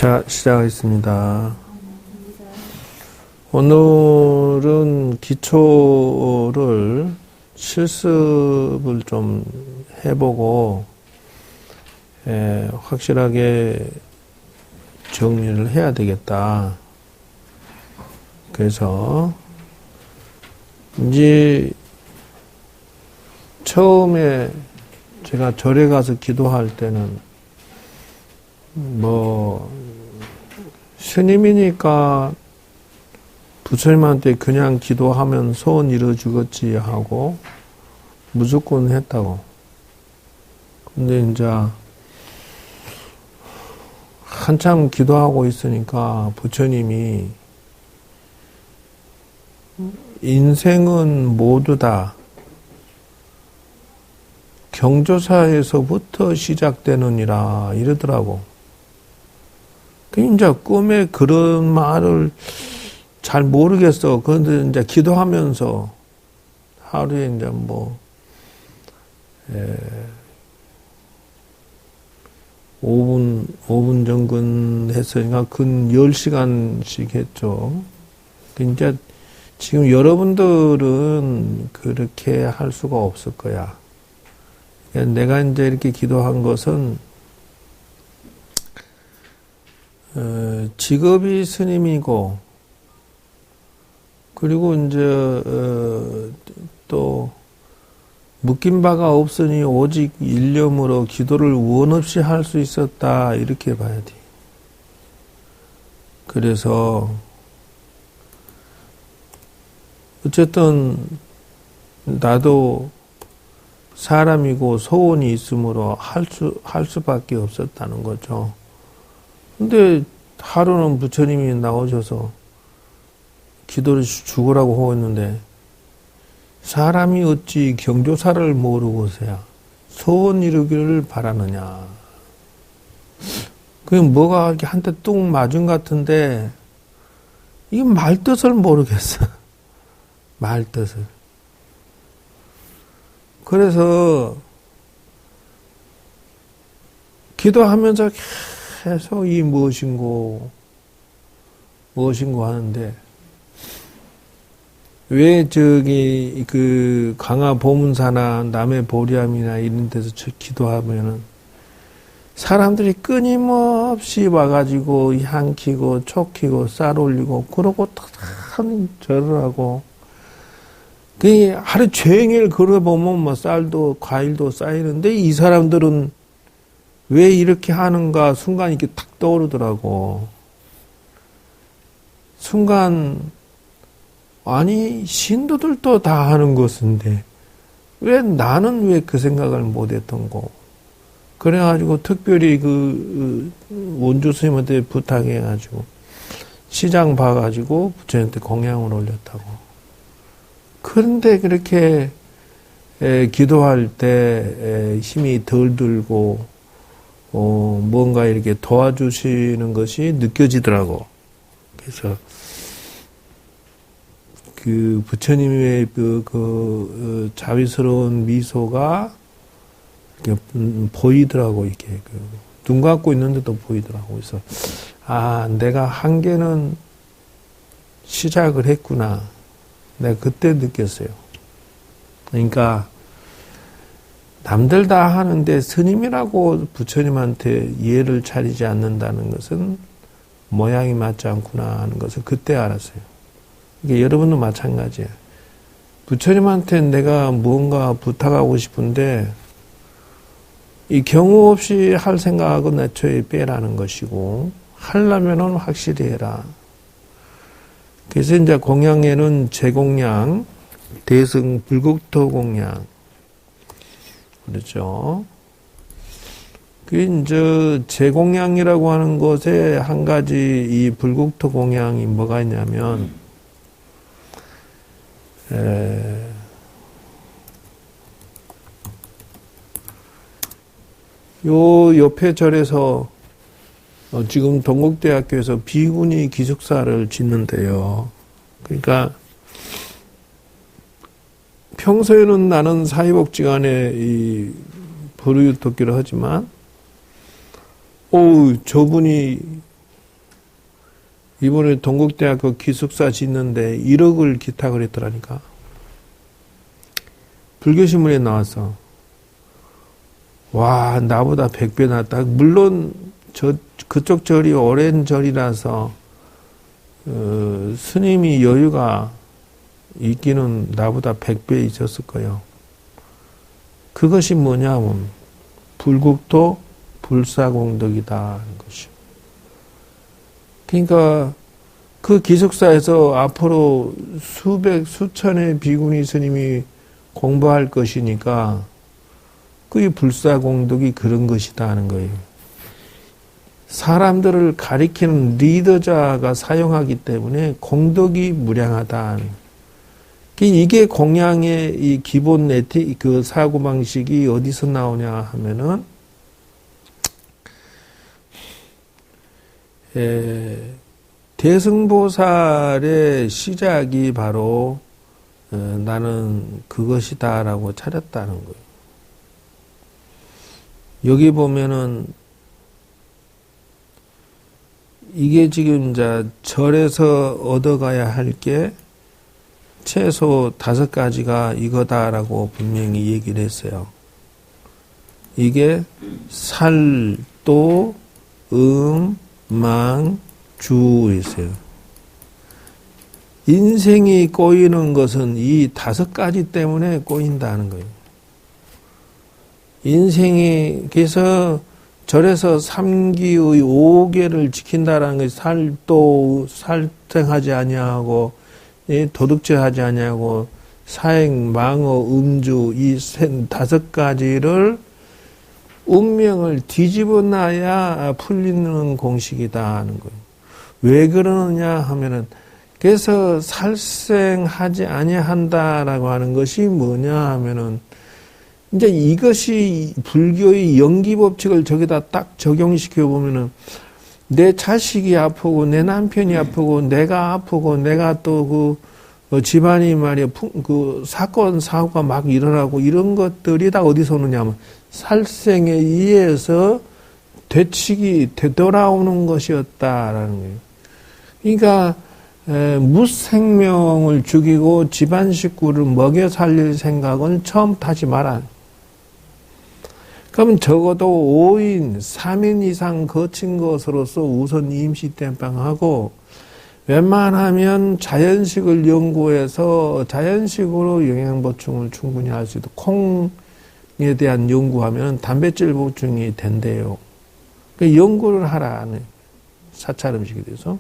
자, 시작하겠습니다. 오늘은 기초를 실습을 좀 해보고 확실하게 정리를 해야 되겠다. 그래서 이제 처음에 제가 절에 가서 기도할 때는 스님이니까 부처님한테 그냥 기도하면 소원 이루어주겠지 하고 무조건 했다고. 근데 이제 한참 기도하고 있으니까 부처님이 인생은 모두 다 경조사에서부터 시작되느니라 이러더라고. 이제 꿈에 그런 말을 잘 모르겠어. 그런데 이제 기도하면서 하루에 이제 5분 정근 했으니까 근 10시간씩 했죠. 이제 지금 여러분들은 그렇게 할 수가 없을 거야. 내가 이제 이렇게 기도한 것은 직업이 스님이고, 그리고 이제 또 묶인 바가 없으니 오직 일념으로 기도를 원 없이 할 수 있었다 이렇게 봐야 돼. 그래서 어쨌든 나도 사람이고 소원이 있으므로 할 수밖에 없었다는 거죠. 근데 하루는 부처님이 나오셔서 기도를 죽으라고 하였는데 사람이 어찌 경조사를 모르고서야 소원 이루기를 바라느냐. 그게 뭐가 이렇게 한테 뚝 맞은 것 같은데 이게 말뜻을 모르겠어. 말뜻을. 그래서 기도하면서 계속 이 무엇인고 하는데 왜 그 강화 보문사나 남해 보리암이나 이런 데서 기도하면은 사람들이 끊임없이 와가지고 향 키고 촉 키고 쌀 올리고 그러고 탁탁 절을 하고 그 하루 종일 걸어보면 쌀도 과일도 쌓이는데 이 사람들은 왜 이렇게 하는가 순간 이렇게 탁 떠오르더라고. 순간 아니 신도들도 다 하는 것인데 왜 나는 왜 그 생각을 못했던 거. 그래가지고 특별히 그 원주 스님한테 부탁해가지고 시장 봐가지고 부처님한테 공양을 올렸다고. 그런데 그렇게 기도할 때 힘이 덜 들고 뭔가 이렇게 도와주시는 것이 느껴지더라고. 그래서 그 부처님의 그 자비스러운 미소가 이렇게 보이더라고. 이렇게 눈 감고 있는데도 보이더라고. 그래서 내가 한계는 시작을 했구나. 내가 그때 느꼈어요. 그러니까 남들 다 하는데 스님이라고 부처님한테 예를 차리지 않는다는 것은 모양이 맞지 않구나 하는 것을 그때 알았어요. 이게 여러분도 마찬가지예요. 부처님한테 내가 무언가 부탁하고 싶은데 이 경우 없이 할 생각은 애초에 빼라는 것이고 하려면은 확실히 해라. 그래서 이제 공양에는 제공양, 대승, 불국토 공양 그렇죠. 그 이제 제공양이라고 하는 것에 한 가지 이 불국토 공양이 뭐가 있냐면 요 옆에 절에서 지금 동국대학교에서 비구니 기숙사를 짓는데요. 그러니까 평소에는 나는 사회복지관에 이 불우유토끼를 하지만, 저분이 이번에 동국대학교 기숙사 짓는데 1억을 기탁을 했더라니까. 불교신문에 나왔어. 와, 나보다 100배 낫다. 물론 그쪽 절이 오랜 절이라서 스님이 여유가 있기는 나보다 100배 있었을 거예요. 그것이 뭐냐면 불국토 불사공덕이다 하는 것이요. 그러니까 그 기숙사에서 앞으로 수천의 비구니 스님이 공부할 것이니까 그게 불사공덕이 그런 것이다 하는 거예요. 사람들을 가리키는 리더자가 사용하기 때문에 공덕이 무량하다. 이게 공양의 이 기본 그 사고방식이 어디서 나오냐 하면은, 대승보살의 시작이 바로 나는 그것이다라고 차렸다는 거예요. 여기 보면은 이게 지금 이제 절에서 얻어가야 할 게 최소 5가지가 이거다라고 분명히 얘기를 했어요. 이게 살도, 망, 주 있어요. 인생이 꼬이는 것은 이 5가지 때문에 꼬인다는 거예요. 인생이 그래서 절에서 3기의 5개를 지킨다라는 것이 살도 살생하지 아니하고 도둑질하지 아니하고 사행, 망어, 음주 이 5가지를 운명을 뒤집어 놔야 풀리는 공식이다 하는 거예요. 왜 그러느냐 하면은 그래서 살생하지 아니한다라고 하는 것이 뭐냐 하면은 이제 이것이 불교의 연기법칙을 저기다 딱 적용시켜 보면은 내 자식이 아프고 내 남편이 아프고 내가 아프고 내가 또 집안이 말이야 그 사건 사고가 막 일어나고 이런 것들이 다 어디서 오느냐면 살생에 의해서 되돌아오는 것이었다라는 거예요. 그러니까 무생명을 죽이고 집안 식구를 먹여 살릴 생각은 처음 하지 마라. 그러면 적어도 5인, 3인 이상 거친 것으로서 우선 임시 땜빵하고 웬만하면 자연식을 연구해서 자연식으로 영양 보충을 충분히 할 수 있도록 콩에 대한 연구하면 단백질 보충이 된대요. 그러니까 연구를 하라는 사찰 음식에 대해서.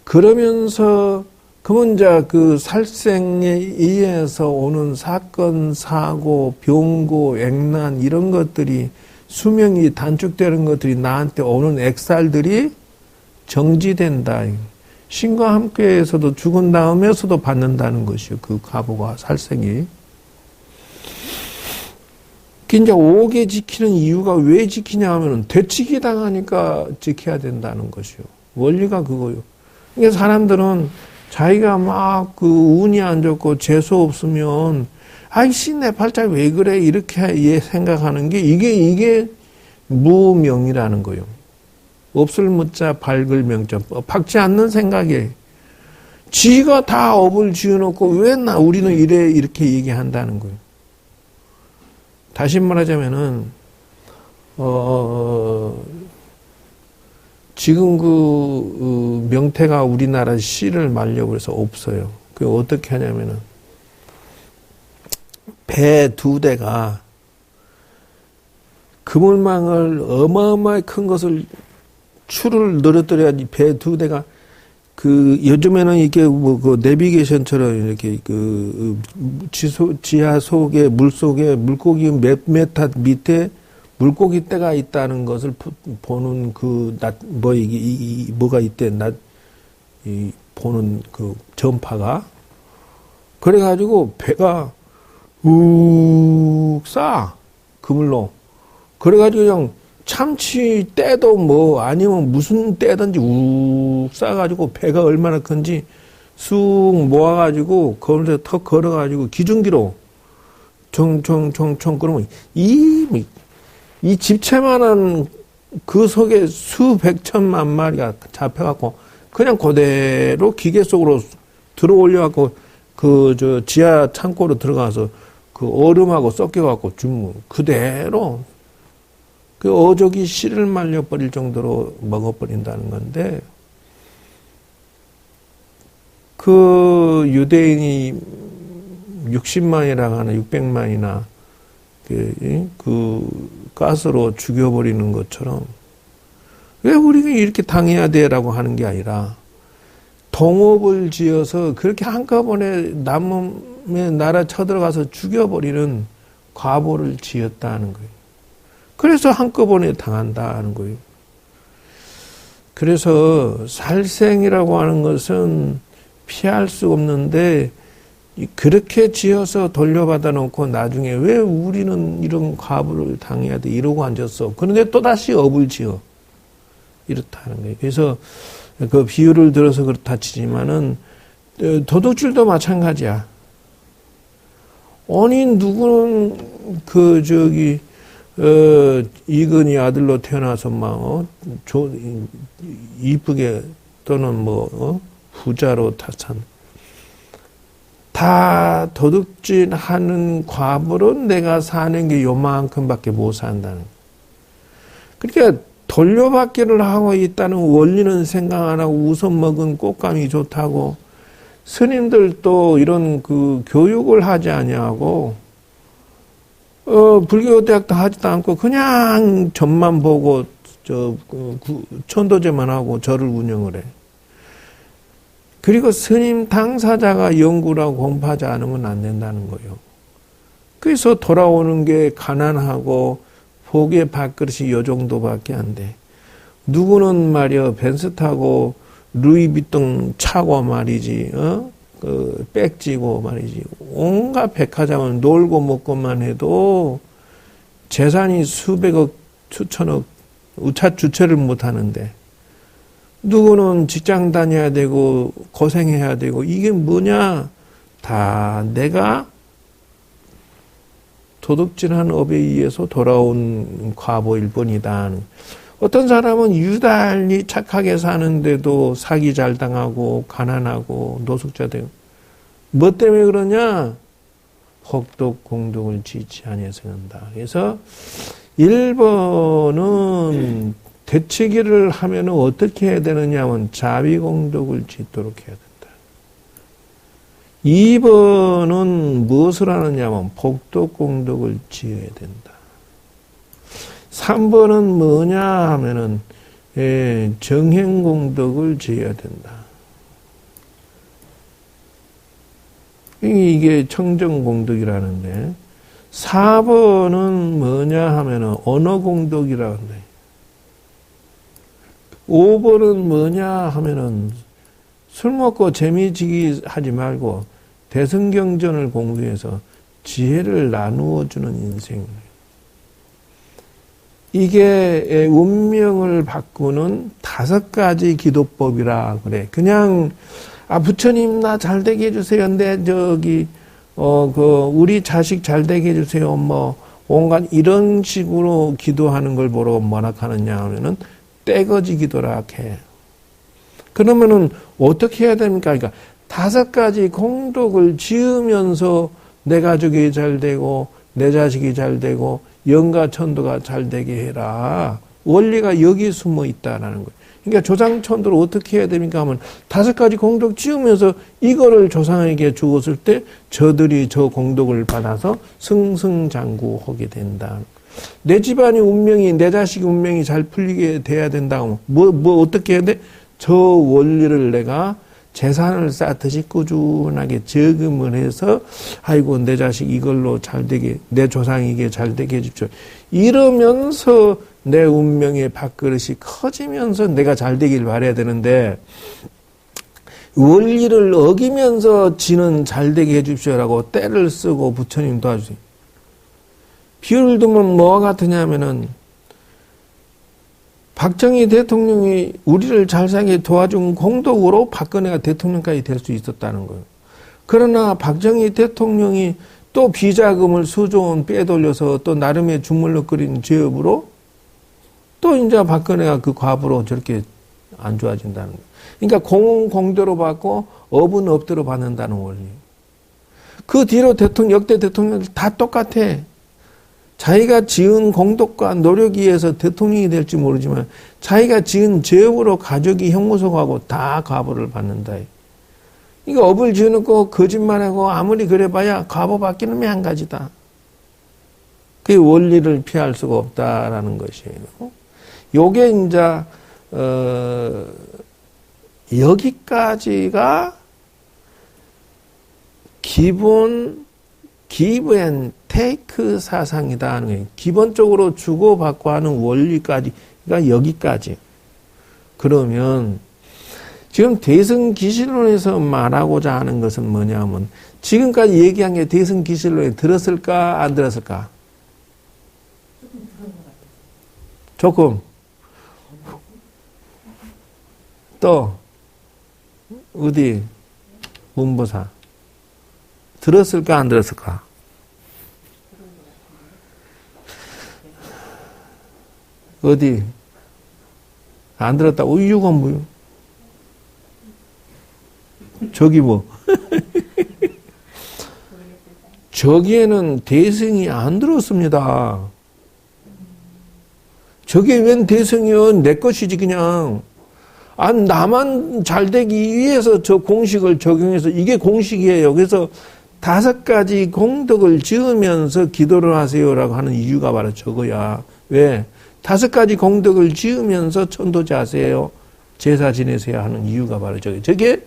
그러면서 그러면 이제 그 살생에 의해서 오는 사건, 사고, 병고, 액난 이런 것들이 수명이 단축되는 것들이 나한테 오는 액살들이 정지된다. 신과 함께에서도 죽은 다음에서도 받는다는 것이요. 그 가보가 살생이. 이제 5개 지키는 이유가 왜 지키냐 하면은 되치기 당하니까 지켜야 된다는 것이요. 원리가 그거요. 그러니까 사람들은 자기가 막 그 운이 안 좋고 재수 없으면 아이씨 내 팔자 왜 그래 이렇게 생각하는 게 이게 무명이라는 거예요. 없을 무자 밝을 명자 박지 않는 생각에 지가 다 업을 지어놓고 왜 우리는 이렇게 얘기한다는 거예요. 다시 말하자면은 지금 명태가 우리나라 씨를 말려고 해서 없어요. 그게 어떻게 하냐면은 배 2대가 그물망을 어마어마하게 큰 것을 추를 늘어뜨려야지 배 2대가 요즘에는 이게 그 내비게이션처럼 이렇게 지하 속에 물 속에 물고기 몇 메타 밑에 물고기 떼가 있다는 것을 보는 뭐가 있대, 보는 그 전파가. 그래가지고 배가 싸. 그물로. 그래가지고 그냥 참치 떼도 뭐 아니면 무슨 떼든지 싸가지고 배가 얼마나 큰지 쑥 모아가지고 거기서 턱 걸어가지고 기중기로 총총총총 그러면 이 집채만한 그 속에 수백 천만 마리가 잡혀갖고 그냥 그대로 기계 속으로 들어 올려갖고 지하 창고로 들어가서 그 얼음하고 섞여갖고 주문 그대로 그 어족이 씨를 말려버릴 정도로 먹어버린다는 건데, 그 유대인이 60만이라고 하는 600만이나 그 가스로 죽여버리는 것처럼 왜 우리가 이렇게 당해야 돼라고 하는 게 아니라, 동업을 지어서 그렇게 한꺼번에 남의 나라 쳐들어가서 죽여버리는 과보를 지었다는 거예요. 그래서 한꺼번에 당한다는 거예요. 그래서 살생이라고 하는 것은 피할 수 없는데, 그렇게 지어서 돌려받아 놓고 나중에 왜 우리는 이런 과부를 당해야 돼 이러고 앉았어. 그런데 또다시 업을 지어. 이렇다는 거예요. 그래서 그 비유를 들어서 그렇다 치지만은 도둑질도 마찬가지야. 아니 누구는 이근이 아들로 태어나서 막 이쁘게 또는 부자로 타산. 다 도둑질하는 과부로 내가 사는 게 요만큼밖에 못 산다는 거예요. 그러니까 돌려받기를 하고 있다는 원리는 생각 안 하고 우선 먹은 꽃감이 좋다고, 스님들도 이런 그 교육을 하지 아니하고 불교 대학도 하지도 않고 그냥 점만 보고 천도제만 하고 절을 운영을 해. 그리고 스님 당사자가 연구라고 공부하지 않으면 안 된다는 거예요. 그래서 돌아오는 게 가난하고 복의 밥그릇이 요 정도밖에 안 돼. 누구는 말이야 벤츠 타고 루이비통 차고 말이지, 빽지고 말이지, 온갖 백화점을 놀고 먹고만 해도 재산이 수백억, 수천억, 우차 주체를 못 하는데, 누구는 직장 다녀야 되고 고생해야 되고, 이게 뭐냐? 다 내가 도둑질한 업에 의해서 돌아온 과보일 뿐이다. 어떤 사람은 유달리 착하게 사는데도 사기 잘 당하고 가난하고 노숙자 되고, 뭐 때문에 그러냐? 혹독 공덕을 지지 아니해서 그런다. 그래서 1번은 되치기를 하면 어떻게 해야 되느냐 하면 자비공덕을 짓도록 해야 된다. 2번은 무엇을 하느냐 하면 복덕공덕을 지어야 된다. 3번은 뭐냐 하면은 정행공덕을 지어야 된다. 이게 청정공덕이라는데, 4번은 뭐냐 하면은 언어공덕이라고 한다. 5번은 뭐냐 하면은 술 먹고 재미지기 하지 말고 대승경전을 공부해서 지혜를 나누어 주는 인생. 이게 운명을 바꾸는 5가지 기도법이라 그래. 그냥 부처님 나 잘되게 해주세요. 우리 자식 잘되게 해주세요. 온갖 이런 식으로 기도하는 걸 보러 뭐라 하느냐 하면은 떼거지 기도라 해. 그러면은 어떻게 해야 됩니까? 그러니까 5가지 공덕을 지으면서 내 가족이 잘 되고 내 자식이 잘 되고 영가 천도가 잘 되게 해라. 원리가 여기 숨어 있다라는 거예요. 그러니까 조상천도를 어떻게 해야 됩니까 하면 5가지 공덕 지으면서 이거를 조상에게 주었을 때 저들이 저 공덕을 받아서 승승장구하게 된다. 내 집안의 운명이, 내 자식의 운명이 잘 풀리게 돼야 된다 하면 어떻게 해야 돼? 저 원리를 내가 재산을 쌓듯이 꾸준하게 저금을 해서, 아이고 내 자식 이걸로 잘 되게, 내 조상에게 잘 되게 해주십시오. 이러면서 내 운명의 밥그릇이 커지면서 내가 잘 되길 바라야 되는데, 원리를 어기면서 지는 잘 되게 해주십시오라고 때를 쓰고 부처님 도와주세요. 비유를 들면 뭐와 같으냐면은, 박정희 대통령이 우리를 잘 살게 도와준 공덕으로 박근혜가 대통령까지 될 수 있었다는 거예요. 그러나 박정희 대통령이 또 비자금을 수조 원 빼돌려서 또 나름의 주물럭거리는 죄업으로 또 이제 박근혜가 그 과부로 저렇게 안 좋아진다는 거예요. 그러니까 공은 공대로 받고 업은 업대로 받는다는 원리. 그 뒤로 역대 대통령들 다 똑같아. 자기가 지은 공덕과 노력에 의해서 대통령이 될지 모르지만 자기가 지은 죄업으로 가족이 형무소가고 다 과보를 받는다. 이거 업을 지어놓고 거짓말하고 아무리 그래봐야 과보 받기는 한 가지다. 그 원리를 피할 수가 없다라는 것이에요. 요게 이제 여기까지가 기본 give and take 사상이다 하는 거예요. 기본적으로 주고받고 하는 원리까지가 여기까지. 그러면 지금 대승기실론에서 말하고자 하는 것은 뭐냐면 지금까지 얘기한 게 대승기실론에 들었을까 안 들었을까? 조금. 또 어디 문보사 들었을까 안 들었을까? 어디 안 들었다. 이유가 뭐요? 저기 뭐 저기에는 대승이 안 들었습니다. 저게 웬 대승이요? 내 것이지 그냥. 나만 잘되기 위해서 저 공식을 적용해서 이게 공식이에요. 그래서 5가지 공덕을 지으면서 기도를 하세요라고 하는 이유가 바로 저거야. 왜? 5가지 공덕을 지으면서 천도제 하세요. 제사 지내세요 하는 이유가 바로 저게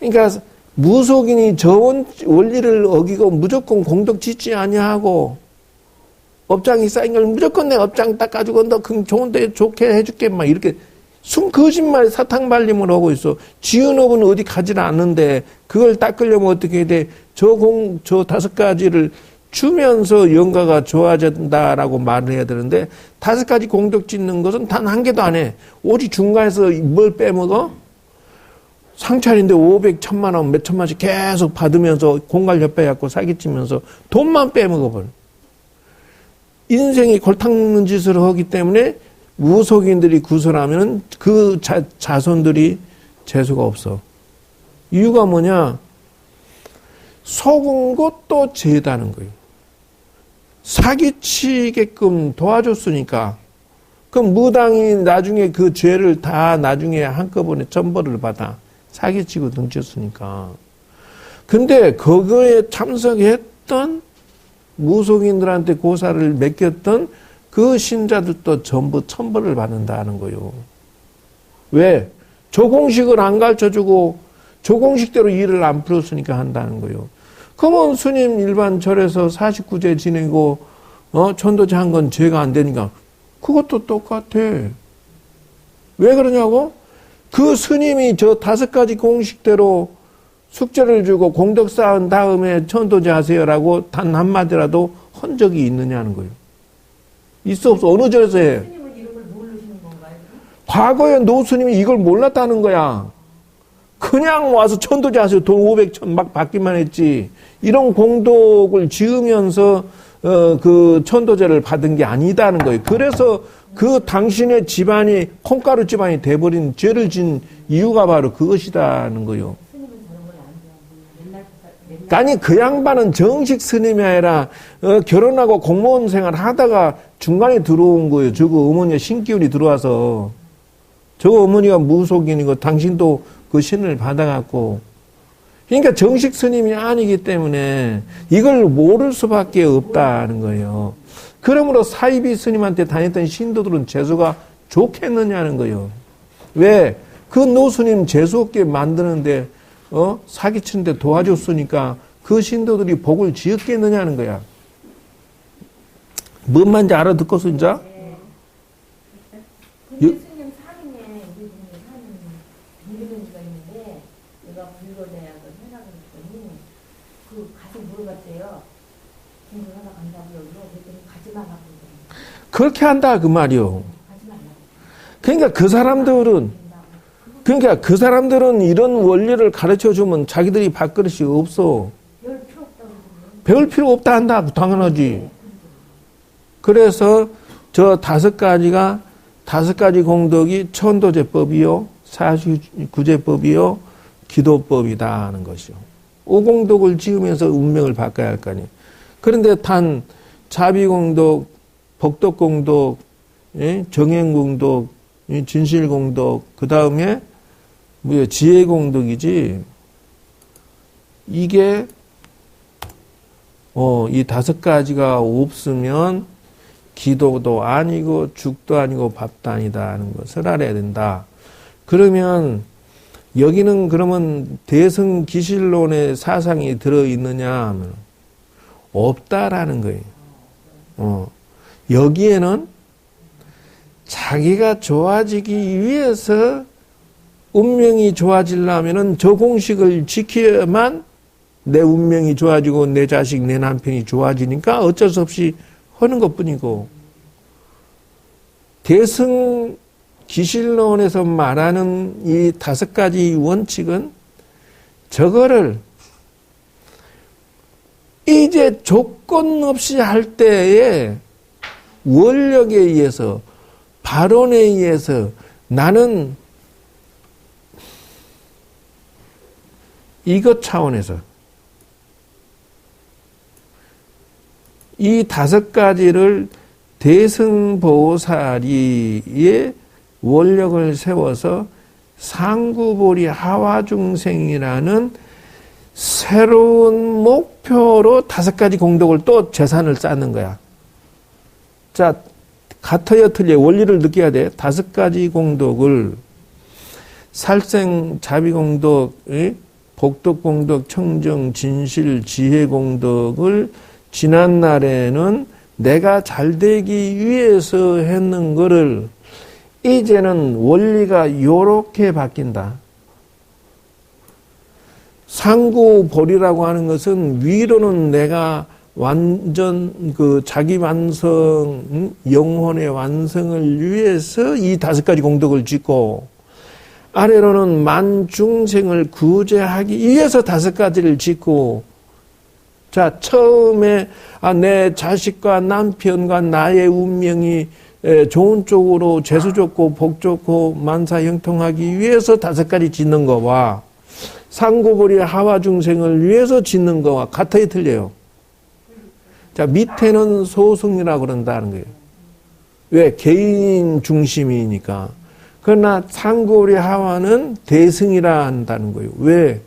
그러니까 무속인이 저 원리를 어기고 무조건 공덕 짓지 아니하고 업장이 쌓인 걸 무조건 내 업장 닦아주고 너 좋은데 좋게 해줄게 막 이렇게 순 거짓말 사탕발림을 하고 있어. 지은 업은 어디 가지 않는데 그걸 닦으려면 어떻게 해야 돼? 저 5가지를 주면서 영가가 좋아진다라고 말을 해야 되는데 5가지 공덕 짓는 것은 단 1개도 안 해. 오직 중간에서 뭘 빼먹어? 상찰인데 500, 1000만 원, 몇 천만씩 계속 받으면서 공갈 옆에 갖고 사기치면서 돈만 빼먹어버려. 인생이 골탕 먹는 짓을 하기 때문에 무속인들이 구설하면 그 자손들이 재수가 없어. 이유가 뭐냐? 속은 것도 죄다는 거예요. 사기치게끔 도와줬으니까. 그럼 무당이 나중에 그 죄를 다 나중에 한꺼번에 천벌을 받아. 사기치고 등쳤으니까. 근데 그거에 참석했던 무속인들한테 고사를 맡겼던 그 신자들도 전부 천벌을 받는다는 거예요. 왜? 저 공식을 안 가르쳐주고 저 공식대로 일을 안 풀었으니까 한다는 거예요. 그러면 스님 일반 절에서 49제 지내고 천도제 한 건 죄가 안 되니까 그것도 똑같아. 왜 그러냐고? 그 스님이 저 5가지 공식대로 숙제를 주고 공덕 쌓은 다음에 천도제 하세요라고 단 한마디라도 헌 적이 있느냐는 거예요. 있어 없어? 어느 절에서 해? 스님은 이름을 모르시는 건가요? 과거에 노 스님이 이걸 몰랐다는 거야. 그냥 와서 천도제 하세요. 돈 500, 1000 막 받기만 했지. 이런 공덕을 지으면서 그 천도제를 받은 게 아니다는 거예요. 그래서 그 당신의 집안이 콩가루 집안이 돼버린 죄를 진 이유가 바로 그것이다는 거예요. 아니 그 양반은 정식 스님이 아니라 결혼하고 공무원 생활 하다가 중간에 들어온 거예요. 저거 어머니가 신기운이 들어와서 저거 어머니가 무속인이고 당신도 그 신을 받아갖고 그러니까 정식 스님이 아니기 때문에 이걸 모를 수밖에 없다는 거예요. 그러므로 사이비 스님한테 다녔던 신도들은 재수가 좋겠느냐는 거예요. 왜? 그 노스님 재수 없게 만드는데 사기치는데 도와줬으니까 그 신도들이 복을 지었겠느냐는 거야. 뭔 말인지 알아듣겠어 이제? 근데 스님 살인에 우리 분이 사는 빌리는지가 있는데 내가 불거대학을 생각을 했더니 그 가서 물어봤대요. 공부하러 간다고요. 그랬더니 가지 말라고 그러더라고요. 그렇게 한다 그 말이요. 가지 말라고. 그러니까 그 사람들은 이런 원리를 가르쳐주면 자기들이 밥그릇이 없어. 배울 필요 없다고 그러더라고요. 배울 필요 없다 한다. 당연하지. 그래서 저 5가지가 다섯 가지 공덕이 천도제법이요, 사시구제법이요, 기도법이다 하는 것이요. 오공덕을 지으면서 운명을 바꿔야 할 거 아니에요. 그런데 단 자비공덕, 복덕공덕, 정행공덕, 진실공덕, 그 다음에 지혜공덕이지. 이게 이 다섯 가지가 없으면 기도도 아니고 죽도 아니고 밥도 아니다 하는 것을 알아야 된다. 그러면 여기는 그러면 대승기실론의 사상이 들어있느냐 하면 없다라는 거예요. 여기에는 자기가 좋아지기 위해서 운명이 좋아지려면은 저 공식을 지켜야만 내 운명이 좋아지고 내 자식, 내 남편이 좋아지니까 어쩔 수 없이 하는 것뿐이고, 대승 기실론에서 말하는 이 다섯 가지 원칙은 저거를 이제 조건 없이 할 때에 원력에 의해서, 발언에 의해서 나는 이것 차원에서 이 다섯 가지를 대승보살이의 원력을 세워서 상구보리 하와중생이라는 새로운 목표로 다섯 가지 공덕을 또 재산을 쌓는 거야. 자, 같아요, 틀려요. 원리를 느껴야 돼. 다섯 가지 공덕을 살생, 자비공덕, 복덕공덕, 청정, 진실, 지혜공덕을 지난날에는 내가 잘되기 위해서 했는 거를 이제는 원리가 요렇게 바뀐다. 상구보리라고 하는 것은 위로는 내가 완전 자기 완성, 영혼의 완성을 위해서 이 다섯 가지 공덕을 짓고, 아래로는 만중생을 구제하기 위해서 다섯 가지를 짓고, 자, 처음에 내 자식과 남편과 나의 운명이 좋은 쪽으로 재수 좋고 복 좋고 만사 형통하기 위해서 다섯 가지 짓는 거와 상구보리 하와중생을 위해서 짓는 거와 같아요, 틀려요? 자, 밑에는 소승이라고 그런다는 거예요. 왜? 개인 중심이니까. 그러나 상구보리 하와는 대승이라 한다는 거예요. 왜?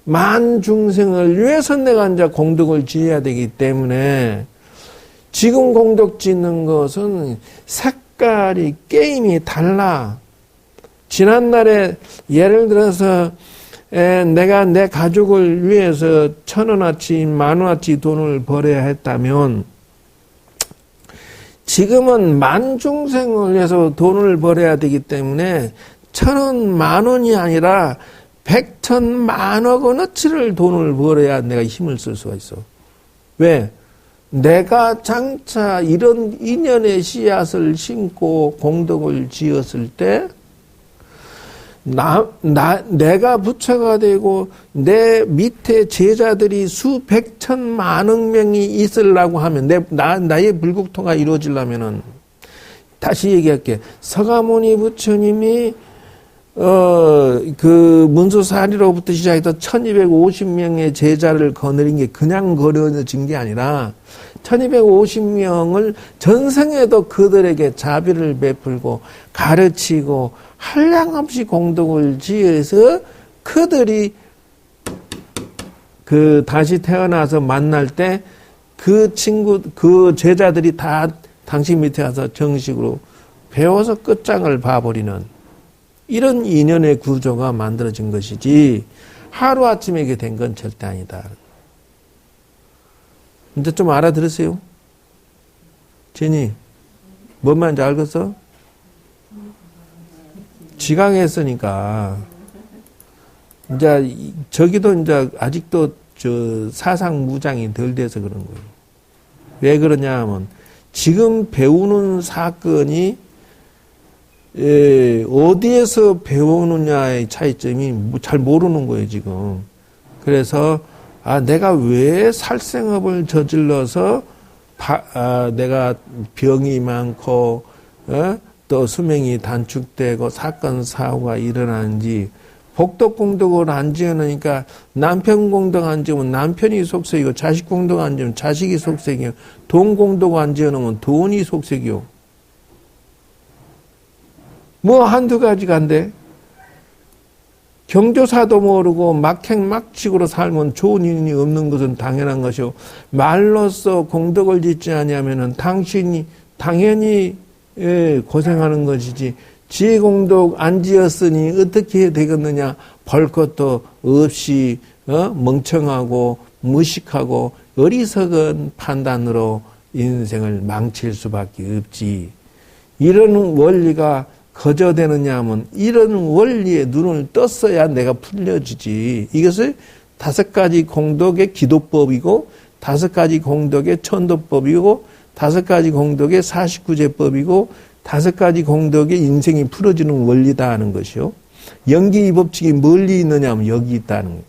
만중생을 위해서 내가 이제 공덕을 지어야 되기 때문에 지금 공덕 짓는 것은 색깔이, 게임이 달라. 지난날에 예를 들어서 내가 내 가족을 위해서 1,000원어치, 10,000원어치 돈을 벌어야 했다면 지금은 만중생을 위해서 돈을 벌어야 되기 때문에 1,000원, 10,000원이 아니라 100, 1,000, 10,000억 원어치를 돈을 벌어야 내가 힘을 쓸 수가 있어. 왜? 내가 장차 이런 인연의 씨앗을 심고 공덕을 지었을 때 내가 부처가 되고 내 밑에 제자들이 수백, 천, 만억 명이 있으려고 하면 나의 불국토가 이루어지려면은 다시 얘기할게. 서가모니 부처님이 문수사리로부터 시작해서 1250명의 제자를 거느린 게 그냥 거느진 게 아니라 1250명을 전생에도 그들에게 자비를 베풀고 가르치고 한량없이 공덕을 지어서 그들이 다시 태어나서 만날 때 그 제자들이 다 당신 밑에 와서 정식으로 배워서 끝장을 봐버리는 이런 인연의 구조가 만들어진 것이지 하루아침에 이게 된 건 절대 아니다. 이제 좀 알아들으세요? 제니, 뭔 말인지 알겠어? 지강했으니까 이제 저기도 이제 아직도 사상 무장이 덜 돼서 그런 거예요. 왜 그러냐 하면 지금 배우는 사건이 어디에서 배우느냐의 차이점이 잘 모르는 거예요, 지금. 그래서, 내가 왜 살생업을 저질러서, 내가 병이 많고, 또 수명이 단축되고 사건 사고가 일어나는지 복덕 공덕을 안 지어놓으니까 남편 공덕 안 지으면 남편이 속색이고 자식 공덕 안 지으면 자식이 속색이고 돈 공덕 안 지어놓으면 돈이 속색이요. 뭐 한두 가지가 안 돼. 경조사도 모르고 막행막식으로 살면 좋은 인연이 없는 것은 당연한 것이요. 말로써 공덕을 짓지 아니하면은 당신이 당연히 고생하는 것이지. 지혜 공덕 안 지었으니 어떻게 해야 되겠느냐. 벌 것도 없이 멍청하고 무식하고 어리석은 판단으로 인생을 망칠 수밖에 없지. 이런 원리가 거저되느냐 하면 이런 원리에 눈을 떴어야 내가 풀려지지. 이것을 5가지 공덕의 기도법이고 5가지 공덕의 천도법이고 5가지 공덕의 49제법이고 5가지 공덕의 인생이 풀어지는 원리다 하는 것이요. 연기 이 법칙이 멀리 있느냐 하면 여기 있다는 거예요.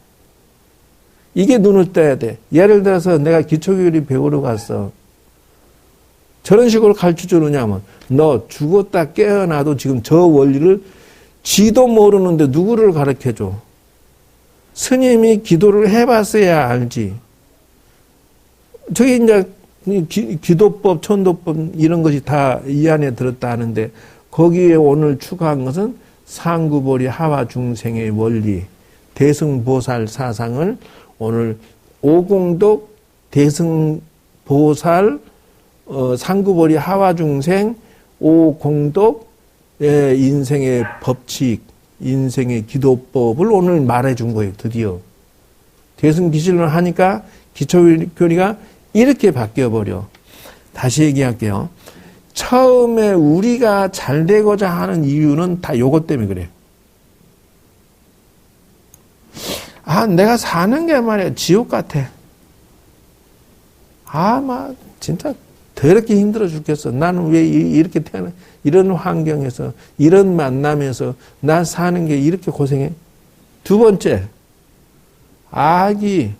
이게 눈을 떠야 돼. 예를 들어서 내가 기초교리 배우러 갔어. 저런 식으로 가르쳐 주느냐 하면 너 죽었다 깨어나도 지금 저 원리를 지도 모르는데 누구를 가르쳐 줘. 스님이 기도를 해봤어야 알지. 저기 이제 기도법, 천도법 이런 것이 다 이 안에 들었다 하는데 거기에 오늘 추가한 것은 상구보리 하와 중생의 원리, 대승보살 사상을 오늘 오공덕, 대승보살, 상구보리 하와중생, 오공덕, 인생의 법칙, 인생의 기도법을 오늘 말해준 거예요. 드디어. 대승기실을 하니까 기초교리가 이렇게 바뀌어버려. 다시 얘기할게요. 처음에 우리가 잘 되고자 하는 이유는 다 요것 때문에 그래요. 내가 사는 게 말이야 지옥 같아. 진짜 더럽게 힘들어 죽겠어. 나는 왜 이렇게 태어나, 이런 환경에서, 이런 만남에서 나 사는 게 이렇게 고생해? 두 번째, 악이,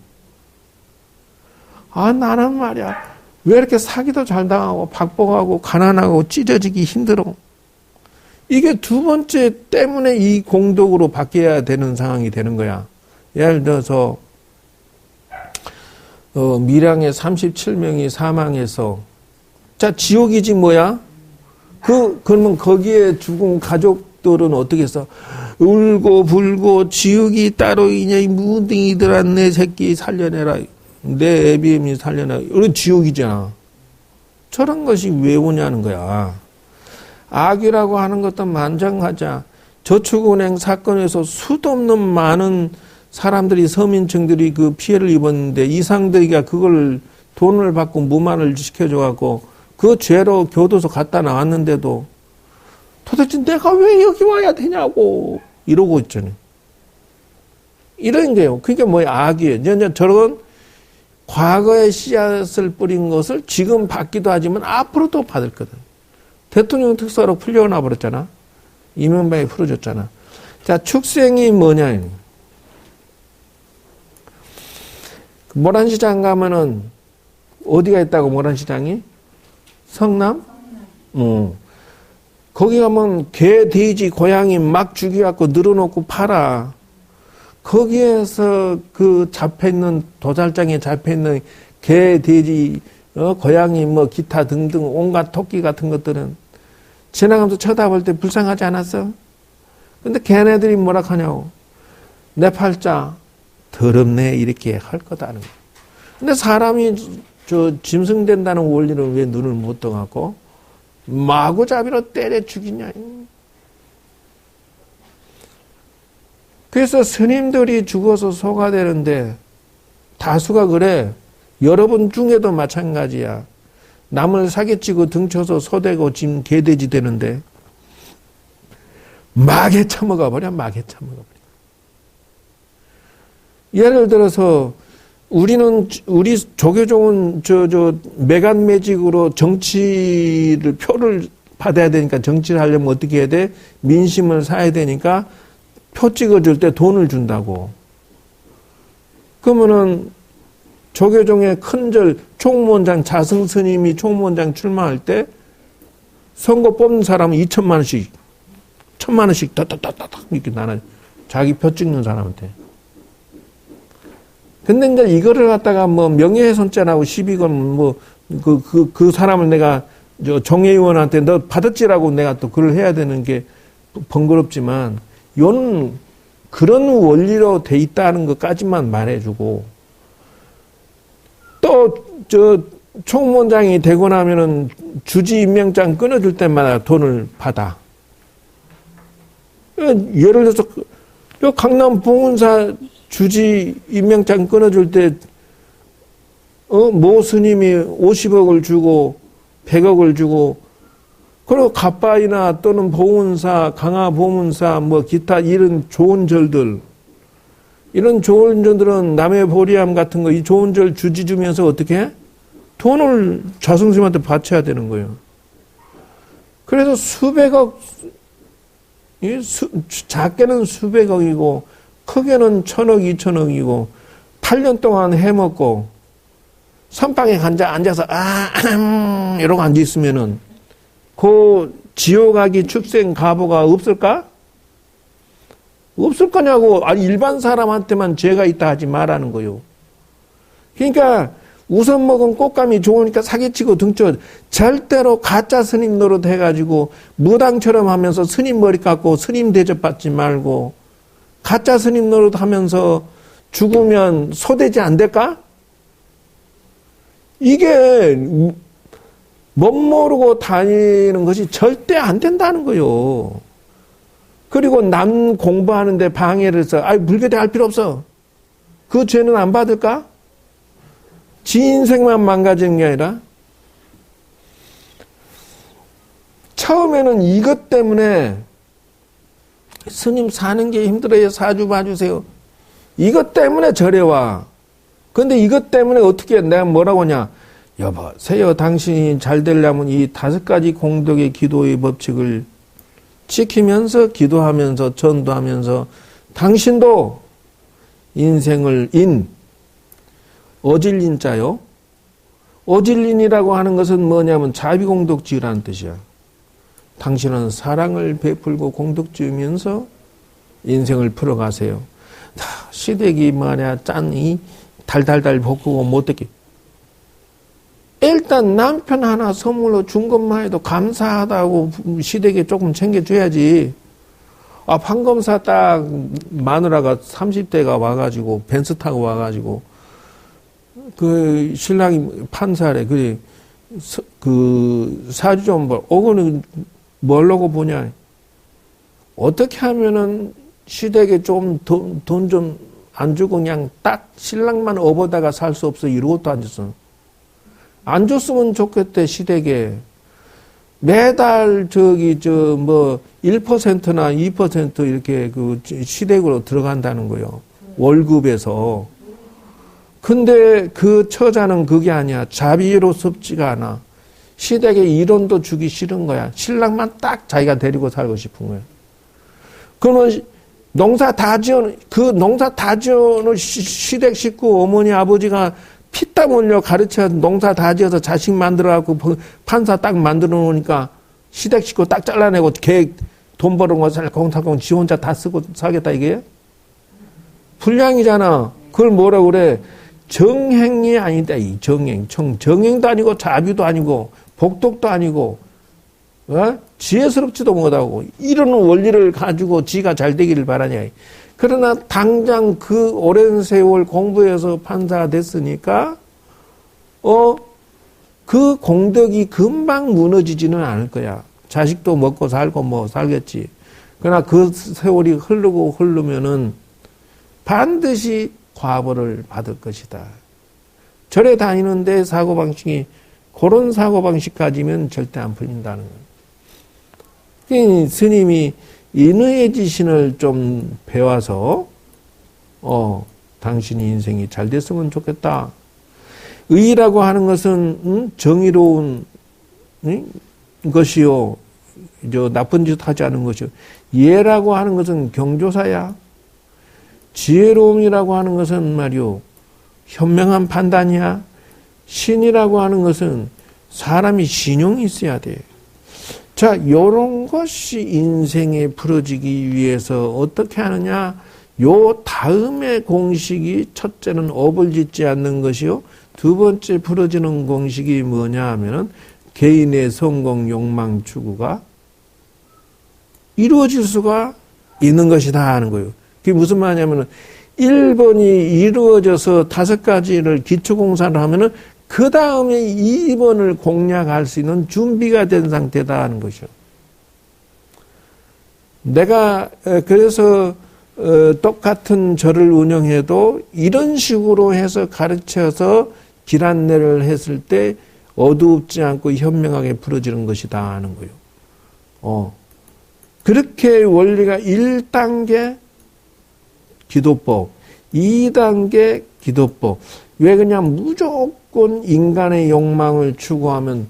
나는 말이야, 왜 이렇게 사기도 잘 당하고, 박복하고, 가난하고, 찢어지기 힘들어? 이게 두 번째 때문에 이 공덕으로 바뀌어야 되는 상황이 되는 거야. 예를 들어서, 밀양에 37명이 사망해서, 자, 지옥이지 뭐야? 그러면 거기에 죽은 가족들은 어떻게 했어? 울고 불고 지옥이 따로 있냐, 이 무등이들아, 내 새끼 살려내라. 내 애비엠이 살려내라. 이런 지옥이잖아. 저런 것이 왜 오냐는 거야. 악이라고 하는 것도 만장하자. 저축은행 사건에서 수도 없는 많은 사람들이, 서민층들이 그 피해를 입었는데 이상들이가 그걸 돈을 받고 무마를 시켜줘갖고 그 죄로 교도소 갔다 나왔는데도 도대체 내가 왜 여기 와야 되냐고 이러고 있잖아요. 이런 게요. 그게 뭐야? 악이에요. 저런 과거의 씨앗을 뿌린 것을 지금 받기도 하지만 앞으로도 받을 거든. 대통령 특사로 풀려나 버렸잖아. 이명박이 풀어줬잖아. 자, 축생이 뭐냐? 모란시장 가면은 어디가 있다고? 모란시장이? 성남? 거기 가면 개, 돼지, 고양이 막 죽여갖고 늘어놓고 팔아. 거기에서 그 잡혀있는, 도살장에 잡혀있는 개, 돼지, 고양이, 기타 등등 온갖 토끼 같은 것들은 지나가면서 쳐다볼 때 불쌍하지 않았어? 근데 걔네들이 뭐라 하냐고. 내 팔자 더럽네 이렇게 할 거다는 거야. 근데 사람이 짐승된다는 원리는 왜 눈을 못 떠갖고 마구잡이로 때려 죽이냐. 그래서 스님들이 죽어서 소가 되는데 다수가 그래. 여러분 중에도 마찬가지야. 남을 사기치고 등쳐서 소되고 짐 개돼지 되는데 막에 처먹어 버려. 막에 처먹어 버려. 예를 들어서 우리 조계종은 매간 매직으로 정치를 표를 받아야 되니까 정치를 하려면 어떻게 해야 돼? 민심을 사야 되니까 표 찍어줄 때 돈을 준다고. 그러면은 조계종의 큰절 총무원장 자승 스님이 총무원장 출마할 때 선거 뽑는 사람은 2천만 원씩, 1,000만 원씩 따따따따 이렇게 나눠. 자기 표 찍는 사람한테. 근데 이제 이거를 갖다가 뭐 명예훼손죄라고 시비 걸면 뭐 그 사람을 내가 저 정의원한테 너 받았지라고 내가 또 그걸 해야 되는 게 번거롭지만 요는 그런 원리로 돼 있다는 것까지만 말해주고 또 저 총무원장이 되고 나면은 주지 임명장 끊어줄 때마다 돈을 받아. 예를 들어서 요 강남 봉은사 주지 임명장 끊어줄 때 모 스님이 50억을 주고 100억을 주고 그리고 갑바이나 또는 봉은사, 강화보문사 뭐 기타 이런 좋은 절들 이런 좋은 절들은 남해 보리암 같은 거 이 좋은 절 주지 주면서 어떻게 해? 돈을 좌승스님한테 바쳐야 되는 거예요. 그래서 수백억 작게는 수백억이고 크게는 1,000억, 2,000억이고 8년 동안 해먹고 선방에 앉아서 이러고 앉아있으면은 그 지옥 가기 축생 가보가 없을까? 없을 거냐고. 아니 일반 사람한테만 죄가 있다 하지 말라는 거요. 그러니까 우선 먹은 꽃감이 좋으니까 사기치고 등쳐 절대로 가짜 스님 노릇 해가지고 무당처럼 하면서 스님 머리 깎고 스님 대접받지 말고 가짜 스님 노릇 하면서 죽으면 소되지 안 될까? 이게 못 모르고 다니는 것이 절대 안 된다는 거요. 그리고 남 공부하는데 방해를 해서 불교대 할 필요 없어. 그 죄는 안 받을까? 지 인생만 망가지는 게 아니라 처음에는 이것 때문에 스님 사는 게 힘들어요. 사주 봐주세요. 이것 때문에 절에 와. 근데 이것 때문에 어떻게 내가 뭐라고 하냐. 여보세요. 당신이 잘 되려면 이 5가지 공덕의 기도의 법칙을 지키면서 기도하면서 전도하면서 당신도 인생을 어질린자요. 어질린이라고 하는 것은 뭐냐면 자비공덕지라는 뜻이야. 당신은 사랑을 베풀고 공덕지으면서 인생을 풀어가세요. 시댁이 말이야 짠이 달달달 볶고 못되게. 일단 남편 하나 선물로 준 것만 해도 감사하다고 시댁에 조금 챙겨줘야지. 판검사 딱 마누라가 30대가 와가지고 벤츠 타고 와가지고 그 신랑이 판사래. 그 사주 좀 봐. 그거는 뭐라고 보냐. 어떻게 하면은 시댁에 좀 돈 좀 안 주고 그냥 딱 신랑만 업어다가 살 수 없어. 이러고도 안 줬어. 안 줬으면 좋겠대, 시댁에. 매달 1%나 2% 이렇게 그 시댁으로 들어간다는 거예요. 월급에서. 근데 그 처자는 그게 아니야. 자비롭지가 않아. 시댁에 1원도 주기 싫은 거야. 신랑만 딱 자기가 데리고 살고 싶은 거야. 그러면 농사 다 지어놓은 시댁 식구 어머니 아버지가 피땀 흘려 가르쳐 농사 다 지어서 자식 만들어갖고 판사 딱 만들어 놓으니까 시댁 식구 딱 잘라내고 걔 돈 버는 거 살콩살콩 지 혼자 다 쓰고 살겠다 이게? 불량이잖아. 그걸 뭐라고 그래? 정행이 아니다. 이 정행. 정행도 아니고 자비도 아니고 복덕도 아니고 지혜스럽지도 못하고 이런 원리를 가지고 지가 잘 되기를 바라냐. 그러나 당장 그 오랜 세월 공부해서 판사가 됐으니까 그 공덕이 금방 무너지지는 않을 거야. 자식도 먹고 살고 뭐 살겠지. 그러나 그 세월이 흐르면은 반드시 과보를 받을 것이다. 절에 다니는데 사고방식이 그런 사고방식까지면 절대 안 풀린다는 거예요. 스님이 인의의 지신을 좀 배워서 당신이 인생이 잘 됐으면 좋겠다. 의라고 하는 것은 정의로운 것이요. 나쁜 짓 하지 않은 것이요. 예라고 하는 것은 경조사야. 지혜로움이라고 하는 것은 말이요. 현명한 판단이야. 신이라고 하는 것은 사람이 신용이 있어야 돼. 자, 요런 것이 인생에 풀어지기 위해서 어떻게 하느냐? 요 다음에 공식이 첫째는 업을 짓지 않는 것이요. 두 번째 풀어지는 공식이 뭐냐 하면은 개인의 성공 욕망 추구가 이루어질 수가 있는 것이다 하는 거예요. 그게 무슨 말이냐면은 1번이 이루어져서 5가지를 기초공사를 하면은 그 다음에 2번을 공략할 수 있는 준비가 된 상태다 하는 것이요. 내가 그래서 똑같은 절을 운영해도 이런 식으로 해서 가르쳐서 길 안내를 했을 때 어둡지 않고 현명하게 풀어지는 것이다 하는 거예요. 그렇게 원리가 1단계 기도법, 2단계 기도법. 왜 그냥 무조건 인간의 욕망을 추구하면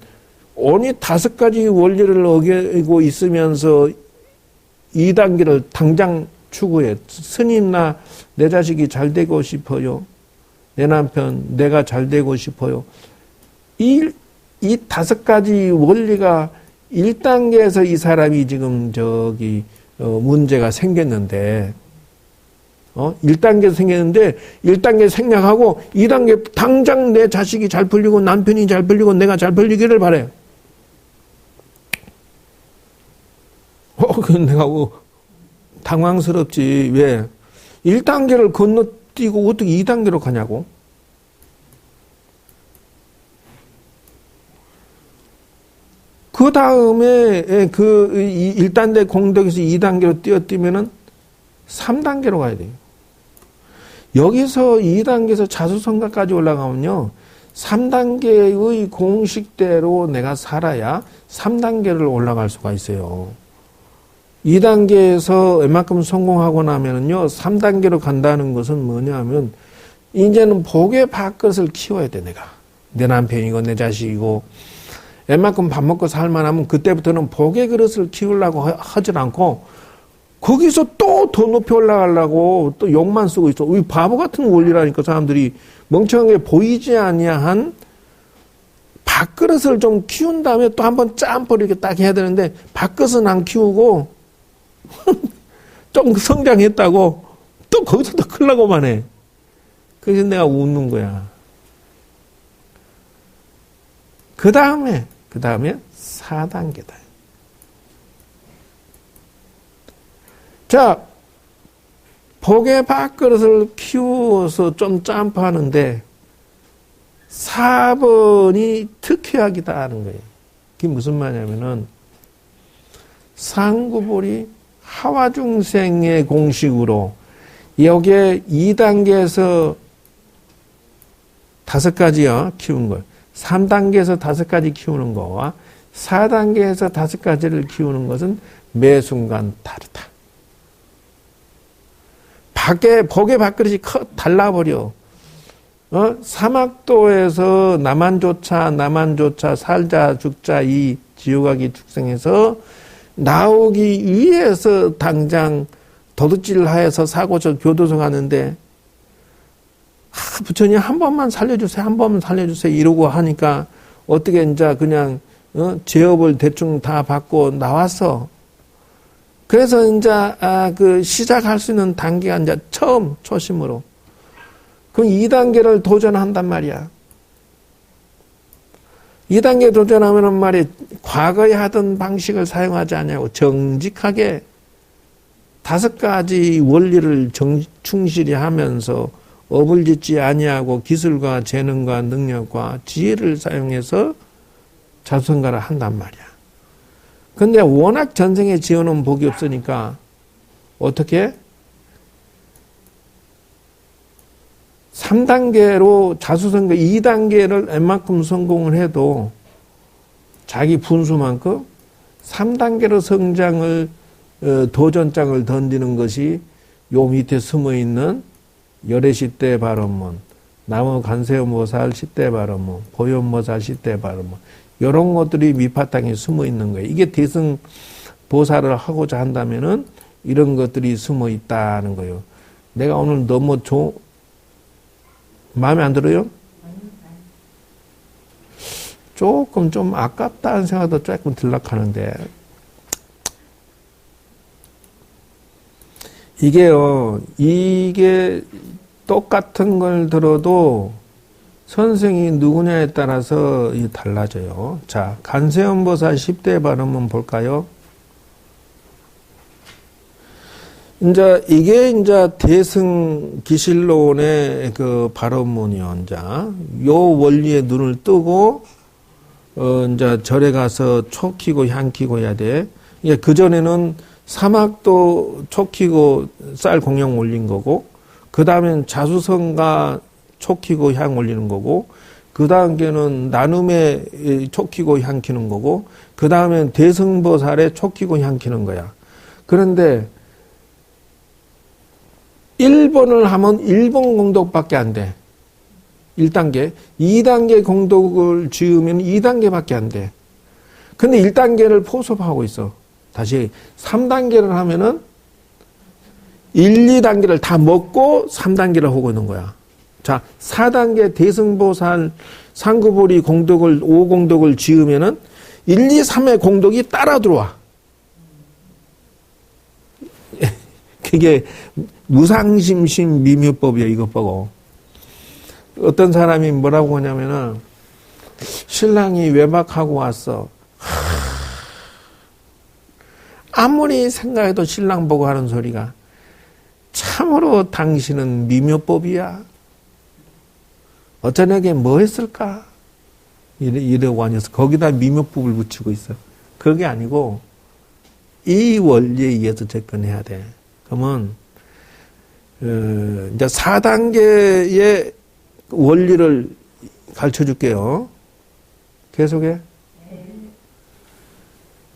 only 5가지 원리를 어기고 있으면서 2단계를 당장 추구해. 스님나 내 자식이 잘 되고 싶어요. 내 남편 내가 잘 되고 싶어요. 이 5가지 원리가 1단계에서 이 사람이 지금 문제가 생겼는데 1단계 생겼는데 1단계 생략하고 2단계 당장 내 자식이 잘 풀리고 남편이 잘 풀리고 내가 잘 풀리기를 바래. 그건 내가 당황스럽지. 왜? 1단계를 건너뛰고 어떻게 2단계로 가냐고. 그 다음에 1단계 공덕에서 2단계로 뛰어뛰면은 3단계로 가야 돼요. 여기서 2단계에서 자수성가까지 올라가면요. 3단계의 공식대로 내가 살아야 3단계를 올라갈 수가 있어요. 2단계에서 웬만큼 성공하고 나면은요. 3단계로 간다는 것은 뭐냐 하면 이제는 복의 밥그릇을 키워야 돼 내가. 내 남편이고 내 자식이고 웬만큼 밥 먹고 살만하면 그때부터는 복의 그릇을 키우려고 하질 않고 거기서 또 더 높이 올라가려고 또 욕만 쓰고 있어. 이 바보 같은 원리라니까 사람들이 멍청하게 보이지 아니한 밥그릇을 좀 키운 다음에 또 한번 짬뽕 이렇게 딱 해야 되는데 밥그릇은 안 키우고 좀 성장했다고 또 거기서 더 크려고만 해. 그래서 내가 웃는 거야. 그 다음에 4단계다. 자, 복의 밥그릇을 키워서 좀 점프하는데 4번이 특효약이다 하는 거예요. 그게 무슨 말이냐면은 상구볼이 하와중생의 공식으로 여기에 2단계에서 5가지요 키운 걸 3단계에서 5가지 키우는 거와 4단계에서 5가지를 키우는 것은 매 순간 다르다. 복의 밥그릇이 달라버려. 사막도에서 나만조차 살자 죽자 이 지옥하기 축생에서 나오기 위해서 당장 도둑질하여서 사고쳐 교도소 가는데 부처님 한 번만 살려주세요 이러고 하니까 어떻게 이제 그냥 제업을 대충 다 받고 나왔어. 그래서 이제 시작할 수 있는 단계가 이제 처음 초심으로. 그럼 2단계를 도전한단 말이야. 2단계 도전하면은 말이 과거에 하던 방식을 사용하지 않냐고 정직하게 5가지 원리를 충실히 하면서 업을 짓지 아니하고 기술과 재능과 능력과 지혜를 사용해서 자수성가를 한단 말이야. 근데 워낙 전생에 지어놓은 복이 없으니까 어떻게? 3단계로 자수성가 2단계를 웬만큼 성공을 해도 자기 분수만큼 3단계로 성장을 도전장을 던지는 것이 요 밑에 숨어있는 열애시대 발언문, 나무 간세음보살 시대발언문, 보현보살 시대발언문 이런 것들이 밑바탕에 숨어있는 거예요. 이게 대승보살을 하고자 한다면은 이런 것들이 숨어있다는 거예요. 내가 오늘 너무 마음에 안 들어요? 조금 좀 아깝다는 생각도 조금 들락하는데 이게 똑같은 걸 들어도 선생이 누구냐에 따라서 달라져요. 자, 간세음보살 10대 발음은 볼까요? 이게 대승기실론의 그 발음문이요. 요 원리에 눈을 뜨고, 절에 가서 초 키고 향 키고 해야 돼. 그전에는 사막도 초 키고 쌀 공양 올린 거고, 그 다음엔 자수성가 초 키고 향 올리는 거고, 그 다음에는 나눔에 초 키고 향 키는 거고, 그 다음엔 대승보살에 초 키고 향 키는 거야. 그런데 1번을 하면 1번 공덕밖에 안 돼. 1단계. 2단계 공덕을 지으면 2단계밖에 안 돼. 근데 1단계를 포섭하고 있어. 다시 3단계를 하면은 1, 2단계를 다 먹고 3단계를 하고 있는 거야. 자, 4단계 대승보살 상구보리 공덕을, 5공덕을 지으면은 1, 2, 3의 공덕이 따라 들어와. 그게 무상심심 미묘법이에요, 이것 보고. 어떤 사람이 뭐라고 하냐면은, 신랑이 외박하고 왔어. 아무리 생각해도 신랑 보고 하는 소리가, 참으로 당신은 미묘법이야. 어쩌냐게 뭐 했을까? 이러고 앉아서 거기다 미묘법을 붙이고 있어. 그게 아니고, 이 원리에 의해서 접근해야 돼. 그러면, 이제 4단계의 원리를 가르쳐 줄게요. 계속해.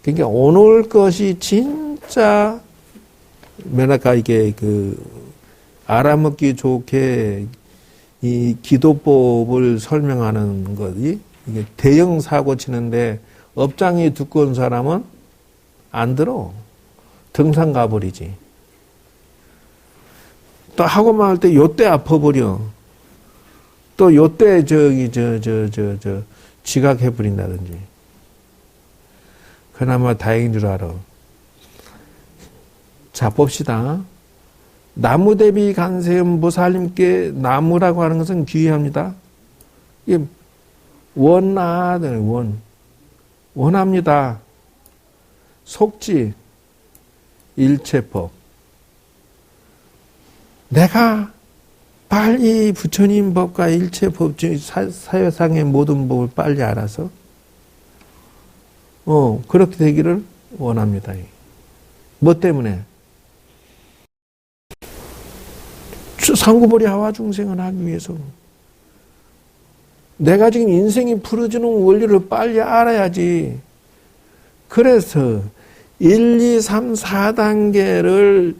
그러니까 오늘 것이 진짜, 뭐랄까, 이게 알아먹기 좋게 이 기도법을 설명하는 것이, 이게 대형 사고 치는데 업장이 두꺼운 사람은 안 들어. 등산 가버리지. 또 학원만 할 때 요때 아파버려. 또 요때 지각해버린다든지. 그나마 다행인 줄 알아. 자, 봅시다. 나무대비 간세음 보살님께 나무라고 하는 것은 귀합니다. 이게 원합니다. 속지, 일체법. 내가 빨리 부처님 법과 일체법 중 사회상의 모든 법을 빨리 알아서 그렇게 되기를 원합니다. 뭐 때문에? 상구보리 하와 중생을 하기 위해서. 내가 지금 인생이 풀어주는 원리를 빨리 알아야지. 그래서 1, 2, 3, 4단계를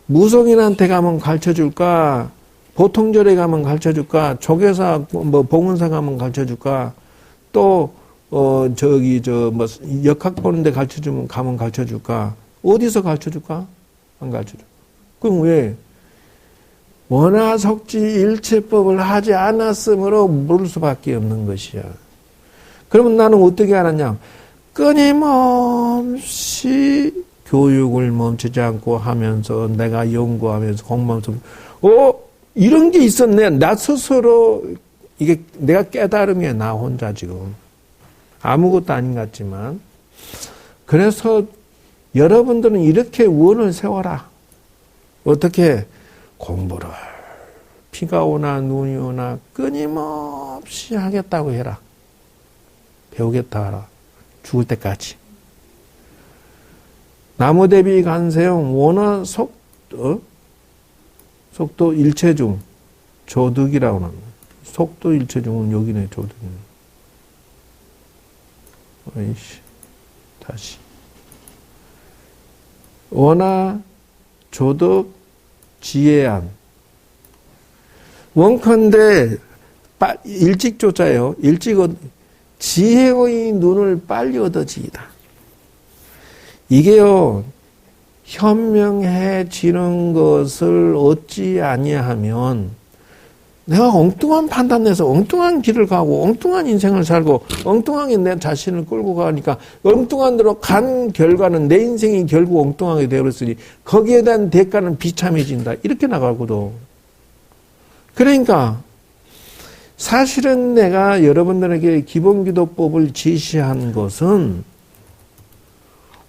무속인한테 가면 가르쳐줄까? 보통절에 가면 가르쳐줄까? 조계사, 봉은사 가면 가르쳐줄까? 또, 역학 보는데 가면 가르쳐줄까? 어디서 가르쳐줄까? 안 가르쳐줘. 그럼 왜? 원화석지 일체법을 하지 않았으므로 모를 수밖에 없는 것이야. 그러면 나는 어떻게 알았냐? 끊임없이 교육을 멈추지 않고 하면서 내가 연구하면서 공부하면서 이런 게 있었네. 나 스스로 이게 내가 깨달음이야. 나 혼자 지금. 아무것도 아닌 것 같지만. 그래서 여러분들은 이렇게 원을 세워라. 어떻게? 공부를 비가 오나 눈이 오나 끊임없이 하겠다고 해라. 배우겠다 하라. 죽을 때까지. 나무대비 간세형 원화 속도 일체중 조득이라고 합니다. 속도 일체중은 여기네. 조득이네. 어이씨. 다시. 원화 조득 지혜안. 원컨대 일찍 조자예요. 일찍은 지혜의 눈을 빨리 얻어지이다. 이게요, 현명해지는 것을 얻지 아니하면 내가 엉뚱한 판단해서 엉뚱한 길을 가고 엉뚱한 인생을 살고 엉뚱하게 내 자신을 끌고 가니까 엉뚱한 대로 간 결과는 내 인생이 결국 엉뚱하게 되어버렸으니 거기에 대한 대가는 비참해진다. 이렇게 나가거든. 그러니까 사실은 내가 여러분들에게 기본기도법을 제시한 것은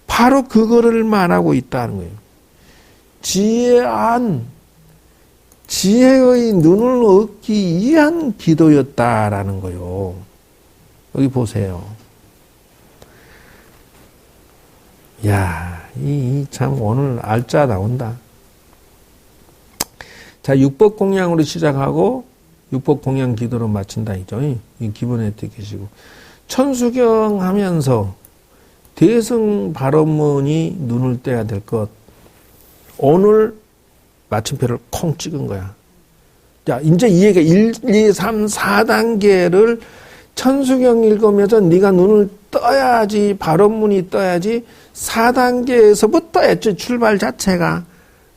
바로 그거를 말하고 있다는 거예요. 지혜의 눈을 얻기 위한 기도였다라는 거요. 여기 보세요. 야, 참 오늘 알짜 나온다. 자, 육법 공양으로 시작하고 육법 공양 기도로 마친다 이죠. 이 기본 혜택이시고 천수경 하면서 대승 발언문이 눈을 떼야 될 것. 오늘 마침표를 콩 찍은 거야. 자, 이제 이 얘기가 1, 2, 3, 4단계를 천수경 읽으면서 네가 눈을 떠야지, 발언문이 떠야지 4단계에서부터 애초에 출발 자체가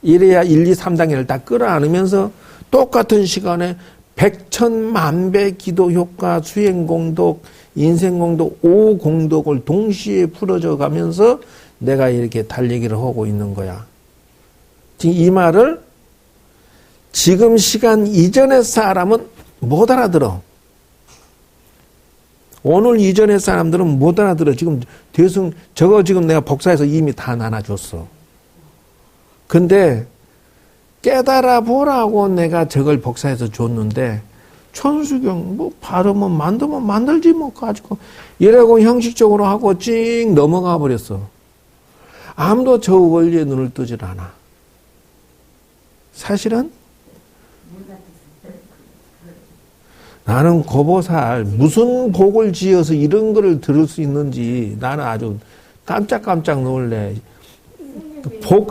이래야 1, 2, 3단계를 다 끌어안으면서 똑같은 시간에 백천만배 기도 효과, 수행 공덕, 인생 공덕, 5공덕을 동시에 풀어져 가면서 내가 이렇게 달리기를 하고 있는 거야. 지금 이 말을 지금 시간 이전의 사람은 못 알아들어. 오늘 이전의 사람들은 못 알아들어. 지금 저거 지금 내가 복사해서 이미 다 나눠줬어. 근데 깨달아 보라고 내가 저걸 복사해서 줬는데 천수경 뭐 발음은 만들면 만들지 뭐 가지고 이라고 형식적으로 하고 찡 넘어가 버렸어. 아무도 저 원리에 눈을 뜨질 않아. 사실은 나는 고보살 무슨 복을 지어서 이런 거를 들을 수 있는지 나는 아주 깜짝깜짝 놀래.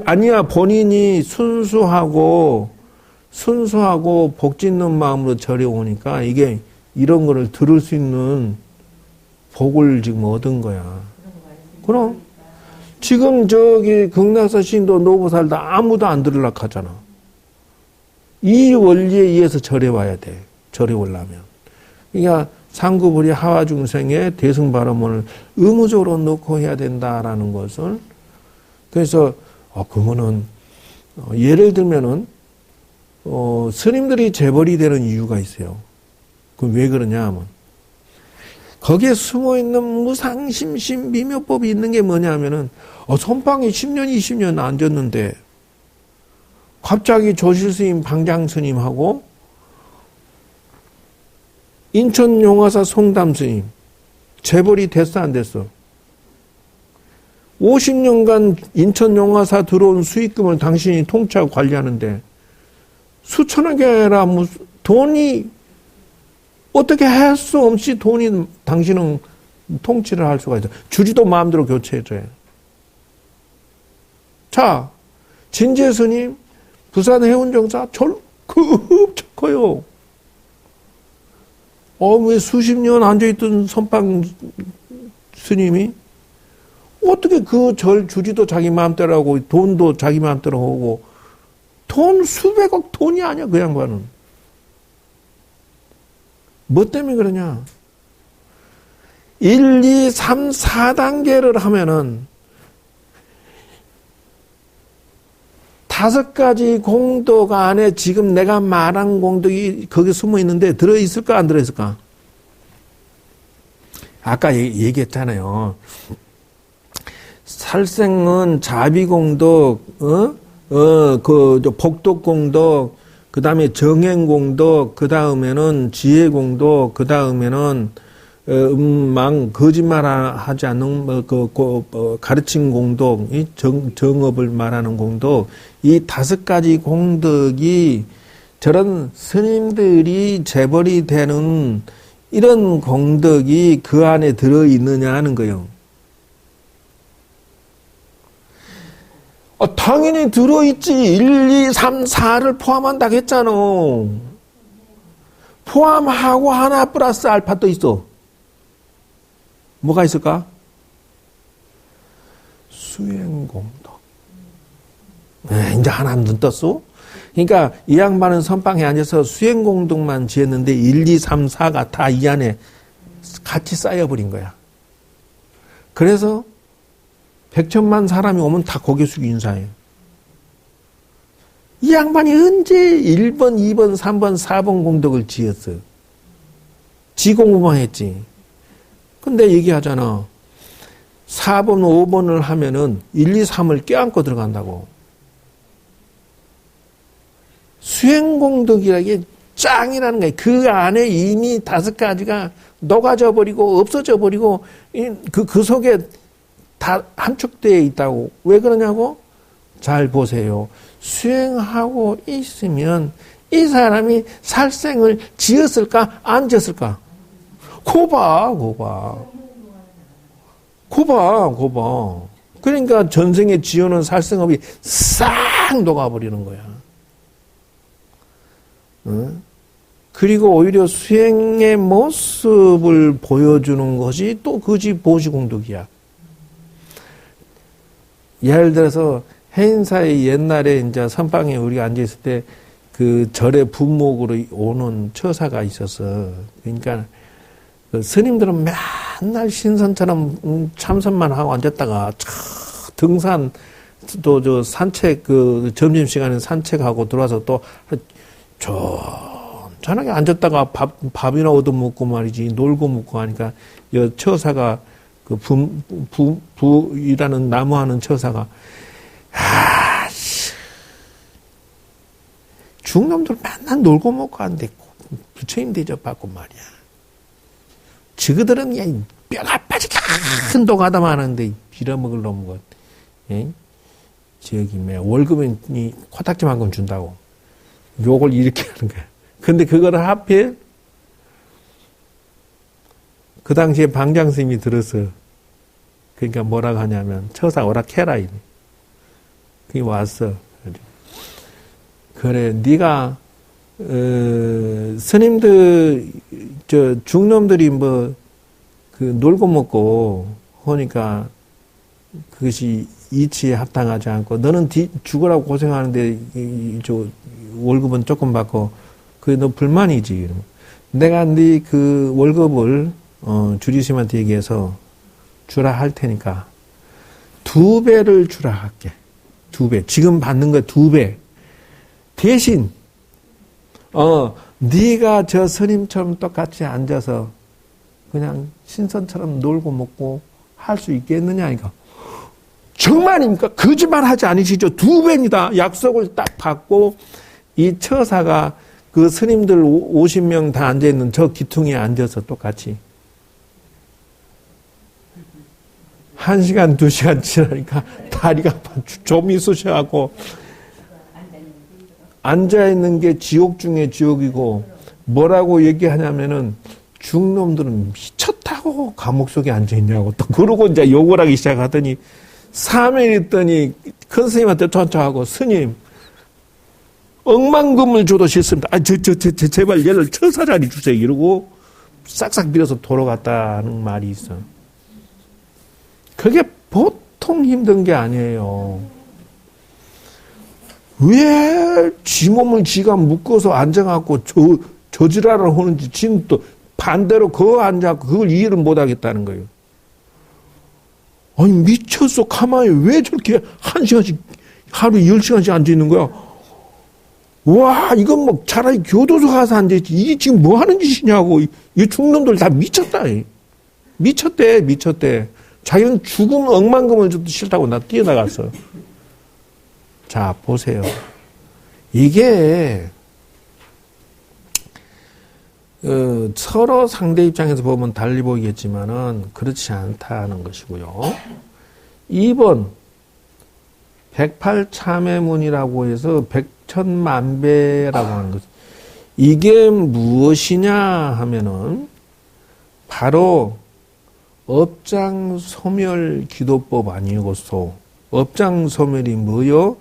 아니야, 본인이 순수하고 복 짓는 마음으로 절에 오니까 이게 이런 거를 들을 수 있는 복을 지금 얻은 거야. 그럼 지금 저기 극락사 신도 노보살도 아무도 안 들으려고 하잖아. 이 원리에 의해서 절에 와야 돼. 절에 오려면. 그러니까 상급우리 하와 중생의 대승발언문을 의무적으로 넣고 해야 된다라는 것을 그래서 그거는 예를 들면은 스님들이 재벌이 되는 이유가 있어요. 그럼 왜 그러냐 하면 거기에 숨어 있는 무상심심 미묘법이 있는 게 뭐냐 하면은 선방이 10년 20년 앉았는데 갑자기 조실스님 방장스님하고 인천용화사 송담스님 재벌이 됐어 안 됐어? 50년간 인천용화사 들어온 수익금을 당신이 통치하고 관리하는데 수천억 개라 돈이 어떻게 할 수 없이 돈이 당신은 통치를 할 수가 있어. 주지도 마음대로 교체해줘요. 자, 진재스님 부산 해운정사 급적 커요. 왜 수십 년 앉아있던 선방 스님이 어떻게 그 절 주지도 자기 마음대로 하고 돈도 자기 마음대로 하고 돈 수백억 돈이 아니야 그 양반은. 뭐 때문에 그러냐. 1, 2, 3, 4단계를 하면은 5가지 공덕 안에 지금 내가 말한 공덕이 거기 숨어 있는데 들어있을까 안 들어있을까? 아까 얘기했잖아요. 살생은 자비공덕, 복덕공덕, 그 다음에 정행공덕, 그 다음에는 지혜공덕, 그 다음에는 거짓말하지 않는 가르친 공덕, 정업을 말하는 공덕, 이 5가지 공덕이 저런 스님들이 재벌이 되는 이런 공덕이 그 안에 들어있느냐 하는 거예요. 당연히 들어있지. 1, 2, 3, 4를 포함한다고 했잖아. 포함하고 하나 플러스 알파 또 있어. 뭐가 있을까? 수행공덕. 이제 하나 눈 떴어? 그러니까 이 양반은 선방에 앉아서 수행공덕만 지었는데 1, 2, 3, 4가 다 이 안에 같이 쌓여버린 거야. 그래서 100천만 사람이 오면 다 고개 숙이 인사해요. 이 양반이 언제 1번, 2번, 3번, 4번 공덕을 지었어? 지 공부만 했지. 근데 얘기하잖아. 4번, 5번을 하면은 1, 2, 3을 껴안고 들어간다고. 수행공덕이라는 게 짱이라는 거예요. 그 안에 이미 5가지가 녹아져 버리고 없어져 버리고 그 속에 다 함축되어 있다고. 왜 그러냐고? 잘 보세요. 수행하고 있으면 이 사람이 살생을 지었을까 안 지었을까? 고봐. 그러니까 전생에 지어놓은 살생업이 싹 녹아버리는 거야. 응? 그리고 오히려 수행의 모습을 보여주는 것이 또 그지 보시공덕이야. 예를 들어서 해인사의 옛날에 이제 선방에 우리가 앉아있을 때 그 절의 분목으로 오는 처사가 있었어. 그러니까 그 스님들은 맨날 신선처럼 참선만 하고 앉았다가 등산 또 저 산책 그 점심시간에 산책하고 들어와서 또 편하게 앉았다가 밥이나 얻어먹고 말이지 놀고 먹고 하니까 여 처사가 그 부이라는 나무하는 처사가 중놈들 맨날 놀고 먹고 하는데 부처님 대접받고 말이야. 저그들은 그냥 뼈가 빠지게 큰 도가다만 하는데 빌어먹을 놈은 것. 예? 저기 월급은 코딱지만큼 준다고. 욕을 이렇게 하는 거야. 근데 그거를 하필 그 당시에 방장스님이 들었어. 그러니까 뭐라고 하냐면 처사 오락해라. 그게 왔어. 그래, 네가 스님들 저 중놈들이 뭐 그 놀고 먹고 하니까 그것이 이치에 합당하지 않고 너는 죽으라고 고생하는데 저 월급은 조금 받고 그게 너 불만이지. 내가 네 그 월급을 주리스님한테 얘기해서 주라 할 테니까 2배를 주라 할게. 2배. 지금 받는 거 2배. 대신 네가 저 스님처럼 똑같이 앉아서 그냥 신선처럼 놀고 먹고 할 수 있겠느냐니까. 정말입니까? 거짓말하지 않으시죠? 2배입니다. 약속을 딱 받고 이 처사가 그 스님들 50명 다 앉아있는 저 기퉁에 앉아서 똑같이 1시간, 2시간 지나니까 다리가 좀이 쑤셔갖고 앉아있는 게 지옥 중에 지옥이고 뭐라고 얘기하냐면은 중놈들은 미쳤다고 감옥 속에 앉아있냐고 또 그러고 이제 욕을 하기 시작하더니 3일 있더니 큰 스님한테 전화하고 스님 억만금을 줘도 싫습니다. 제발 얘를 처사자리 주세요. 이러고 싹싹 빌어서 돌아갔다는 말이 있어. 그게 보통 힘든 게 아니에요. 왜 지 몸을 지가 묶어서 앉아갖고 저지랄을 하는지 지는 또 반대로 그거 앉아갖고 그걸 이해를 못하겠다는 거예요. 아니 미쳤어. 가만히 왜 저렇게 1시간씩 하루에 10시간씩 앉아있는 거야. 와 이건 뭐 차라리 교도소 가서 앉아있지. 이게 지금 뭐 하는 짓이냐고. 이 중놈들 다 미쳤다. 미쳤대. 자기는 죽음 억만금을 줘도 싫다고 나 뛰어나갔어. 자 보세요. 이게 서로 상대 입장에서 보면 달리 보이겠지만은 그렇지 않다는 것이고요. 2번 108참회문이라고 해서 100천만배라고 하는 것. 이게 무엇이냐 하면은 바로 업장소멸 기도법 아니고서 업장소멸이 뭐요?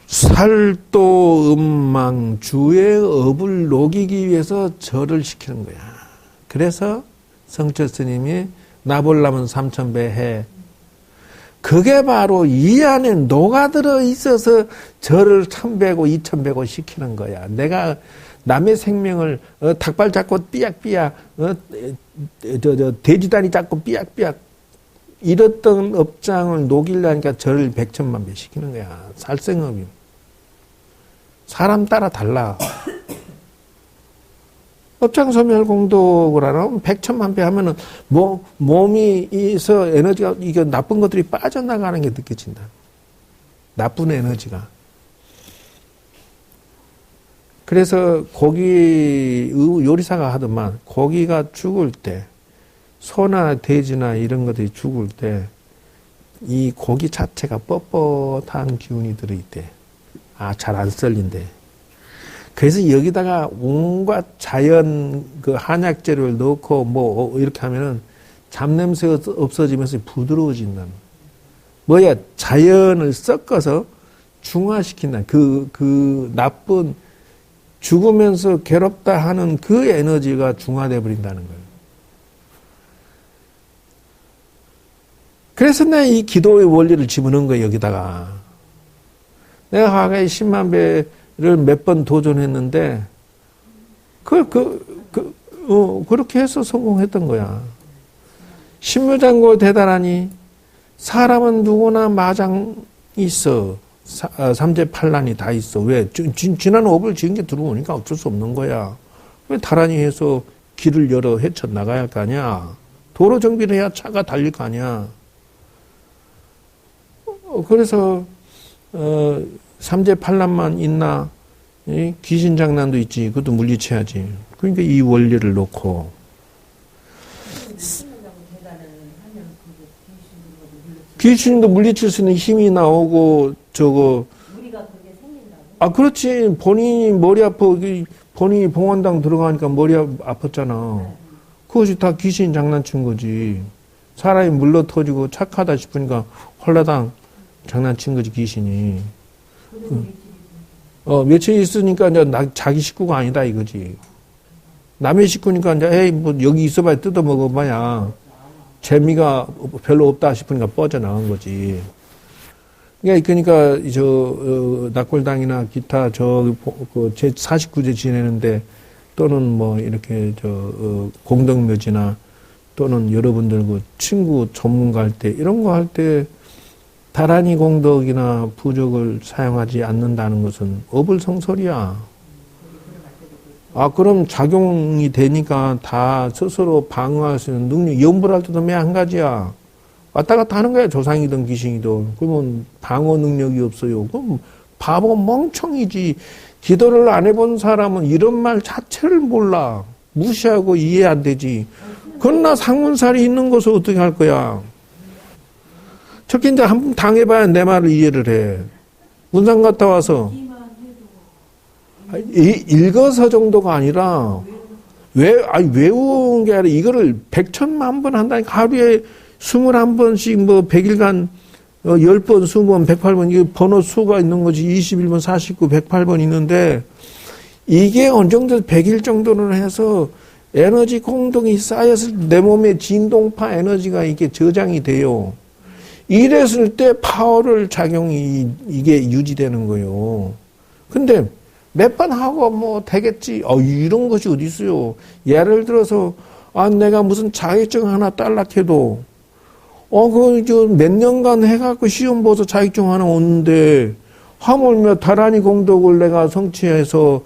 살도 음망주의 업을 녹이기 위해서 절을 시키는 거야. 그래서 성철 스님이 나 보려면 3000배 해. 그게 바로 이 안에 녹아들어 있어서 저를 1000배고 2000배고 시키는 거야. 내가 남의 생명을 닭발 잡고 삐약삐약 돼지다리 잡고 삐약삐약 이랬던 업장을 녹이려니까 저를 100천만 배 시키는 거야. 살생업이. 사람 따라 달라. 업장소멸공덕을 하면 100천만 배 하면은 몸이서 에너지가 이게 나쁜 것들이 빠져나가는 게 느껴진다. 나쁜 에너지가. 그래서 고기 요리사가 하더만 고기가 죽을 때 소나 돼지나 이런 것들이 죽을 때 이 고기 자체가 뻣뻣한 기운이 들어있대. 아, 잘 안 썰린대. 그래서 여기다가 온갖 자연 그 한약재료를 넣고 뭐 이렇게 하면은 잡냄새가 없어지면서 부드러워진다는. 뭐야, 자연을 섞어서 중화시킨다. 그 나쁜 죽으면서 괴롭다 하는 그 에너지가 중화돼 버린다는 거예요. 그래서 내가 이 기도의 원리를 집어넣은 거예요, 여기다가. 내가 과거에 10만 배를 몇 번 도전했는데, 그렇게 해서 성공했던 거야. 신묘장고 대단하니, 사람은 누구나 마장이 있어. 삼재팔란이 다 있어. 왜? 지난 업을 지은 게 들어오니까 어쩔 수 없는 거야. 왜 다란히 해서 길을 열어 헤쳐나가야 할 거 아니야. 도로 정비를 해야 차가 달릴 거 아니야. 그래서 삼재팔란만 있나? 귀신 장난도 있지. 그것도 물리쳐야지. 그러니까 이 원리를 놓고. 귀신도 물리칠 수 있는 힘이 나오고 저거. 우리가 그렇게 생긴다고? 아, 그렇지. 본인이 머리 아파. 본인이 봉원당 들어가니까 머리 아팠잖아. 그것이 다 귀신 장난친 거지. 사람이 물러 터지고 착하다 싶으니까 홀라당 장난친 거지, 귀신이. 며칠 있으니까 이제 자기 식구가 아니다 이거지. 남의 식구니까 이제 에이 뭐 여기 있어봐야 뜯어 먹어봐야 재미가 별로 없다 싶으니까 뻗어나간 거지. 그러니까 낙골당이나 기타 제 49제 지내는데 또는 뭐 이렇게 공덕묘지나 또는 여러분들 그 친구 전문가 할 때 이런 거 할 때 다란이 공덕이나 부적을 사용하지 않는다는 것은 어불성설이야. 아, 그럼 작용이 되니까 다 스스로 방어할 수 있는 능력, 염불할 때도 매 한 가지야. 왔다 갔다 하는 거야, 조상이든 귀신이든. 그러면 방어 능력이 없어요. 그럼 바보 멍청이지. 기도를 안 해본 사람은 이런 말 자체를 몰라. 무시하고 이해 안 되지. 그러나 상문살이 있는 것을 어떻게 할 거야? 특히 이제 한 번 당해봐야 내 말을 이해를 해. 문상 갔다 와서. 읽어서 정도가 아니라, 외운 게 아니라 이거를 100천만 번 한다니까 하루에 21번씩 뭐 100일간 10번, 20번, 108번, 이게 번호 수가 있는 거지. 21번, 49, 108번 있는데, 이게 어느 정도 100일 정도는 해서 에너지 공동이 쌓였을 내 몸에 진동파 에너지가 이게 저장이 돼요. 이랬을 때 파워를 작용이 이게 유지되는 거예요. 근데 몇 번 하고 뭐 되겠지. 이런 것이 어디 있어요. 예를 들어서 내가 무슨 자격증 하나 딸락해도 몇 년간 해갖고 시험 보서 자격증 하나 오는데 하물며 다란이 공덕을 내가 성취해서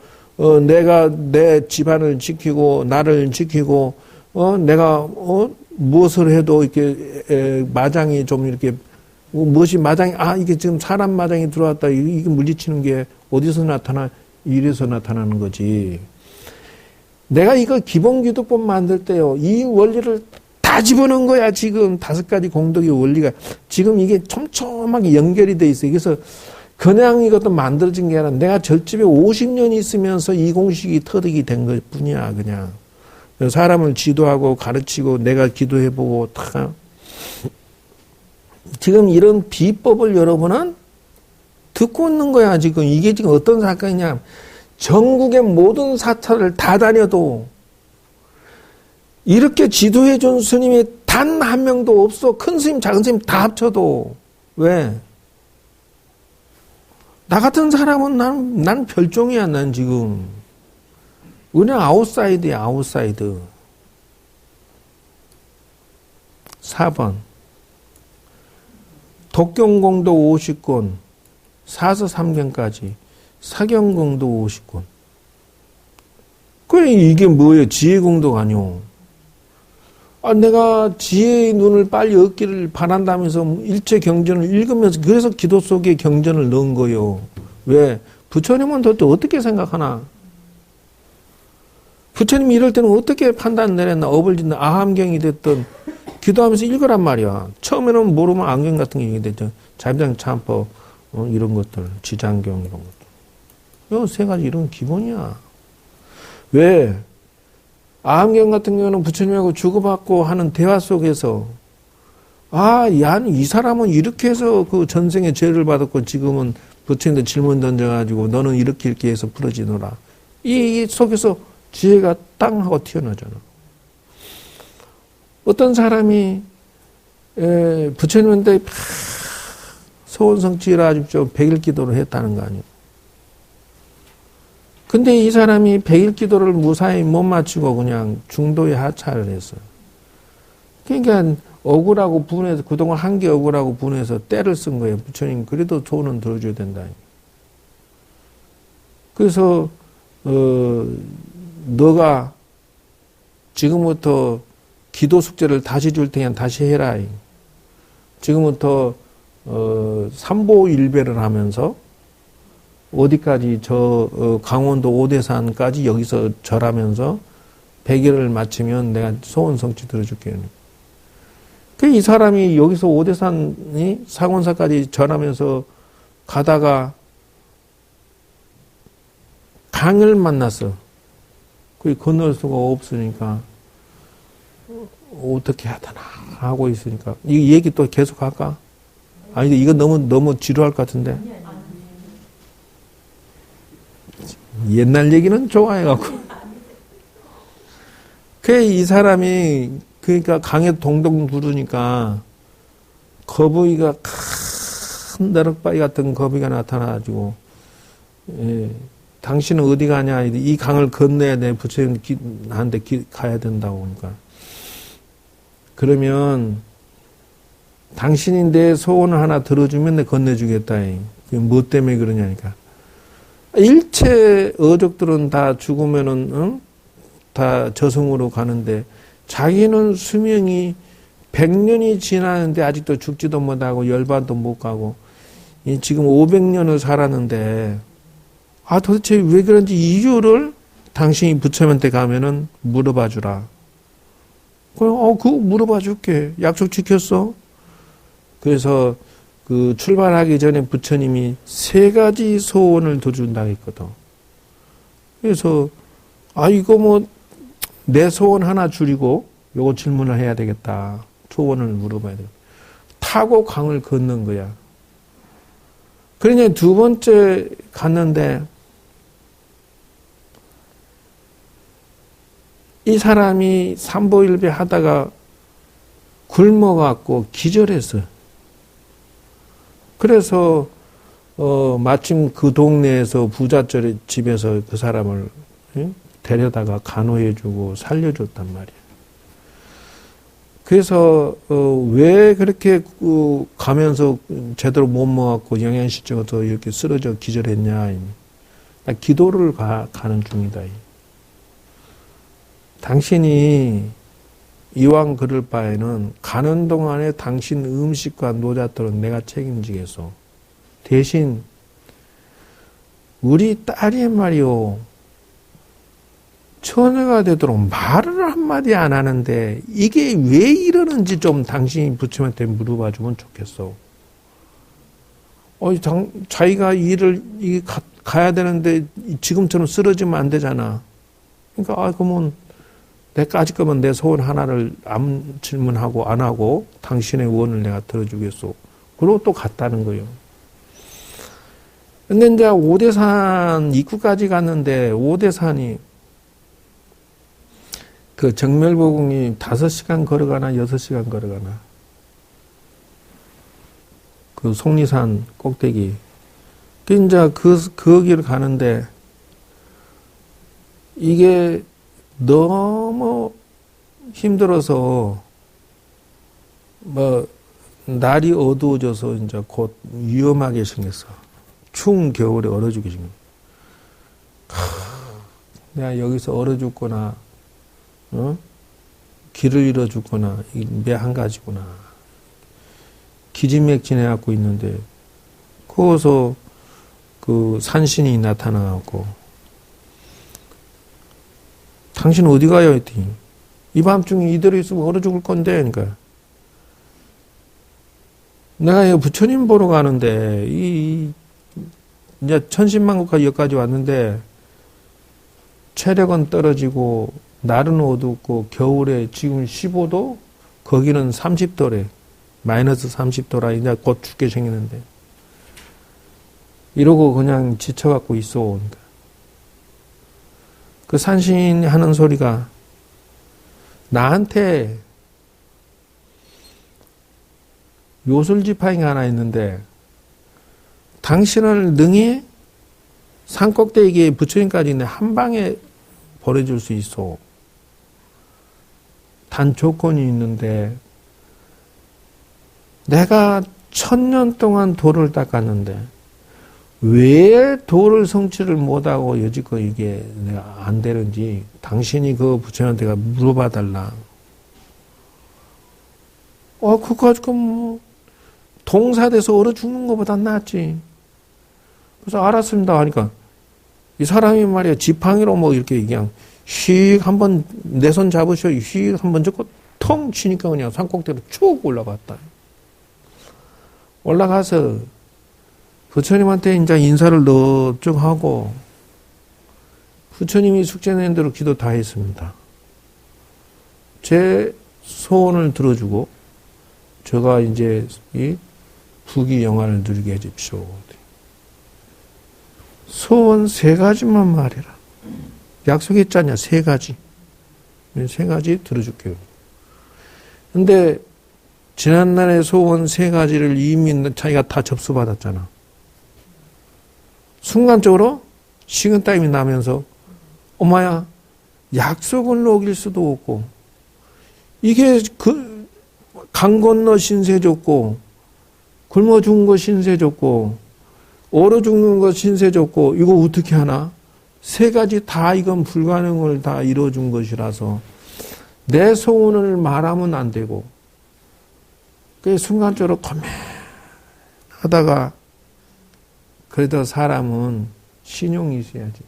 내가 내 집안을 지키고 나를 지키고 내가 무엇을 해도 이렇게 마장이 좀 이렇게 무엇이 마장이 이게 지금 사람 마장이 들어왔다 이게 물리치는 게 어디서 나타나 이래서 나타나는 거지. 내가 이거 기본 기도법 만들 때요 이 원리를 다 집어넣은 거야. 지금 5가지 공덕의 원리가 지금 이게 촘촘하게 연결이 돼 있어요. 그래서 그냥 이것도 만들어진 게 아니라 내가 절집에 50년 있으면서 이 공식이 터득이 된 것 뿐이야. 그냥 사람을 지도하고 가르치고 내가 기도해보고 다 지금 이런 비법을 여러분은 듣고 있는 거야. 지금 이게 지금 어떤 사건이냐. 전국의 모든 사찰을 다 다녀도 이렇게 지도해 준 스님이 단 한 명도 없어. 큰 스님 작은 스님 다 합쳐도 왜? 나 같은 사람은 난 별종이야, 난 지금. 그냥 아웃사이드야, 아웃사이드. 4번. 독경공도 50권, 사서 3경까지, 사경공도 50권. 그래, 이게 뭐예요? 지혜공도가 아니오. 내가 지혜의 눈을 빨리 얻기를 바란다면서 일체 경전을 읽으면서 그래서 기도 속에 경전을 넣은 거요. 왜? 부처님은 도대체 어떻게 생각하나? 부처님이 이럴 때는 어떻게 판단 내렸나? 업을 짓는 아함경이 됐던 기도하면서 읽으란 말이야. 처음에는 모르면 안경 같은 게 얘기됐죠. 자비장 참법 이런 것들, 지장경 이런 것들. 요 세 가지 이런 기본이야. 왜? 아함경 같은 경우는 부처님하고 주고받고 하는 대화 속에서 이 사람은 이렇게 해서 그 전생에 죄를 받았고 지금은 부처님한테 질문 던져가지고 너는 이렇게 해서 풀어지노라. 이 속에서 지혜가 땅 하고 튀어나오잖아. 어떤 사람이 부처님한테 소원성취를 아주 좀 100일 기도를 했다는 거 아니에요. 근데 이 사람이 100일 기도를 무사히 못 마치고 그냥 중도에 하차를 했어요. 그러니까 억울하고 분해서 그동안 한 게 억울하고 분해서 때를 쓴 거예요. 부처님 그래도 소원은 들어줘야 된다. 그래서 너가 지금부터 기도 숙제를 다시 줄 테니 다시 해라. 지금부터 삼보일배를 하면서 어디까지 강원도 오대산까지 여기서 절하면서 100일을 마치면 내가 소원 성취 들어줄게. 이 사람이 여기서 오대산이 상원사까지 절하면서 가다가 강을 만났어. 그 건널 수가 없으니까 어떻게 하더나 하고 있으니까 이 얘기 또 계속 할까? 아니 이거 너무 지루할 것 같은데. 옛날 얘기는 좋아해갖고. 이 사람이, 그러니까 강에 동동 부르니까, 거북이가, 큰 나락바위 같은 거북이가 나타나가지고, 당신은 어디 가냐, 이 강을 건너야 돼, 부처님한테 가야 된다고, 그러니까. 그러면, 당신이 내 소원을 하나 들어주면 내가 건네주겠다. 뭐 때문에 그러냐니까. 일체 어족들은 다 죽으면은 다 저승으로 가는데 자기는 수명이 100년이 지나는데 아직도 죽지도 못하고 열반도 못 가고 지금 500년을 살았는데 도대체 왜 그런지 이유를 당신이 부처님한테 가면은 물어봐 주라. 그럼 그거 물어봐 줄게. 약속 지켰어? 그래서 그 출발하기 전에 부처님이 3가지 소원을 더 준다고 했거든. 그래서 이거 내 소원 하나 줄이고 요거 질문을 해야 되겠다. 소원을 물어봐야 되겠다. 타고 강을 건넌 거야. 그러니 2번째 갔는데 이 사람이 삼보일배 하다가 굶어갖고 기절했어. 그래서 마침 그 동네에서 부잣집 집에서 그 사람을 데려다가 간호해주고 살려줬단 말이야. 그래서 왜 그렇게 가면서 제대로 못 먹었고 영양실조가 이렇게 쓰러져 기절했냐. 기도를 가는 중이다. 당신이 이왕 그럴 바에는 가는 동안에 당신 음식과 노잣들은 내가 책임지겠소. 대신 우리 딸이 말이요. 처녀가 되도록 말을 한마디 안 하는데 이게 왜 이러는지 좀 당신이 부처님한테 물어봐 주면 좋겠어. 자기가 가야 되는데 지금처럼 쓰러지면 안 되잖아. 그러니까 그러면 내가 아직 거면 내 소원 하나를 안 질문하고 안 하고 당신의 원을 내가 들어주겠소. 그러고 또 갔다는 거예요. 근데 이제 오대산 입구까지 갔는데 오대산이 그 정멸보궁이 5시간 걸어가나 6시간 걸어가나. 그 속리산 꼭대기. 이제 거기를 가는데 이게 너무 힘들어서 뭐 날이 어두워져서 이제 곧 위험하게 생겼어. 추운 겨울에 얼어 죽게 생겼어. 내가 여기서 얼어 죽거나, 길을 잃어 죽거나, 매 한 가지구나. 기진맥진해갖고 있는데, 거기서 그 산신이 나타나갖고, 당신 어디 가요? 했더니, 이 밤중에 이대로 있으면 얼어 죽을 건데, 그러니까. 내가 부처님 보러 가는데, 이제 천신만국까지 여기까지 왔는데, 체력은 떨어지고, 날은 어둡고, 겨울에 지금 15도? 거기는 30도래. 마이너스 30도라, 이제 곧 죽게 생기는데. 이러고 그냥 지쳐갖고 있어. 그러니까. 그 산신이 하는 소리가, 나한테 요술지팡이가 하나 있는데 당신을 능히 산꼭대기에 부처님까지 있는 한 방에 보내줄 수 있어. 단 조건이 있는데 내가 1000년 동안 도를 닦았는데 왜 도를 성취를 못하고 여지껏 이게 내가 안 되는지 당신이 그 부처님한테 물어봐 달라. 그거 가지고 뭐 동사돼서 얼어 죽는 것보다 낫지. 그래서 알았습니다 하니까 이 사람이 말이야 지팡이로 뭐 이렇게 그냥 휙 한번 내 손 잡으셔 휙 한번 잡고 텅 치니까 그냥 산꼭대기로 쭉 올라갔다. 올라가서 부처님한테 이제 인사를 쭉 하고 부처님이 숙제 낸 대로 기도 다 했습니다. 제 소원을 들어주고 제가 이제 이 부귀 영화를 누리게 해주십시오. 소원 3가지만 말해라. 약속했잖냐 3가지. 3가지 들어줄게요. 근데 지난날의 소원 3가지를 이미 자기가 다 접수받았잖아. 순간적으로 식은땀이 나면서 엄마야 약속을 어길 수도 없고 이게 강 건너 신세 줬고 굶어 죽은 거 신세 줬고 얼어 죽는 거 신세 줬고 이거 어떻게 하나? 3가지 다 이건 불가능을 다 이뤄준 것이라서 내 소원을 말하면 안 되고 그 순간적으로 고민하다가 그래도 사람은 신용이 있어야지.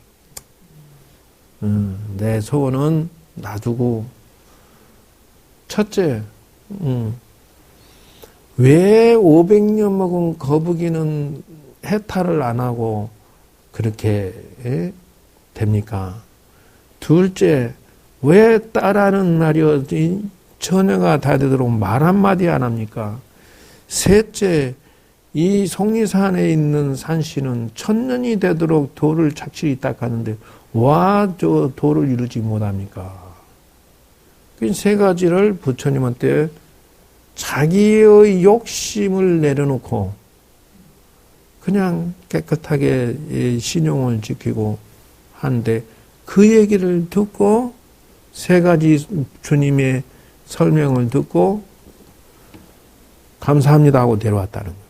내 소원은 놔두고 첫째 왜 500년 먹은 거북이는 해탈을 안 하고 그렇게 됩니까? 둘째 왜 딸하는 날이 처녀가 다 되도록 말 한마디 안 합니까? 셋째 이 속리산에 있는 산신은 1000년이 되도록 도를 착실히 닦았는데 저 도를 이루지 못합니까? 그 3가지를 부처님한테 자기의 욕심을 내려놓고 그냥 깨끗하게 신용을 지키고 하는데 그 얘기를 듣고 3가지 주님의 설명을 듣고 감사합니다 하고 내려왔다는 거예요.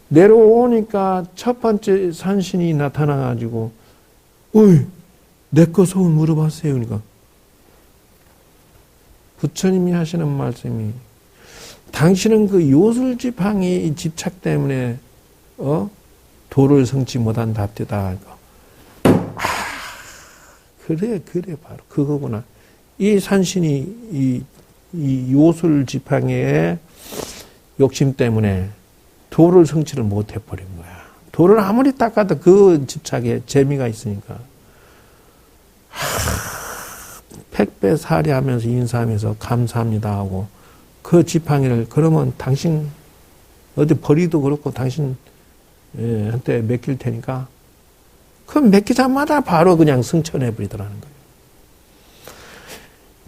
내려오니까 첫 번째 산신이 나타나가지고 어이 내 거 소원 물어봤어요. 그러니까 부처님이 하시는 말씀이 당신은 그 요술지팡이 집착 때문에 도를 성취 못한답디다. 그래 바로 그거구나. 이 산신이 이 요술지팡이의 욕심 때문에 도를 성취를 못해버린 거야. 도를 아무리 닦아도 그 집착에 재미가 있으니까. 팩배사리하면서 인사하면서 감사합니다 하고 그 지팡이를 그러면 당신 어디 버리도 그렇고 당신한테 맡길 테니까 그 맡기자마자 바로 그냥 승천해버리더라는 거예요.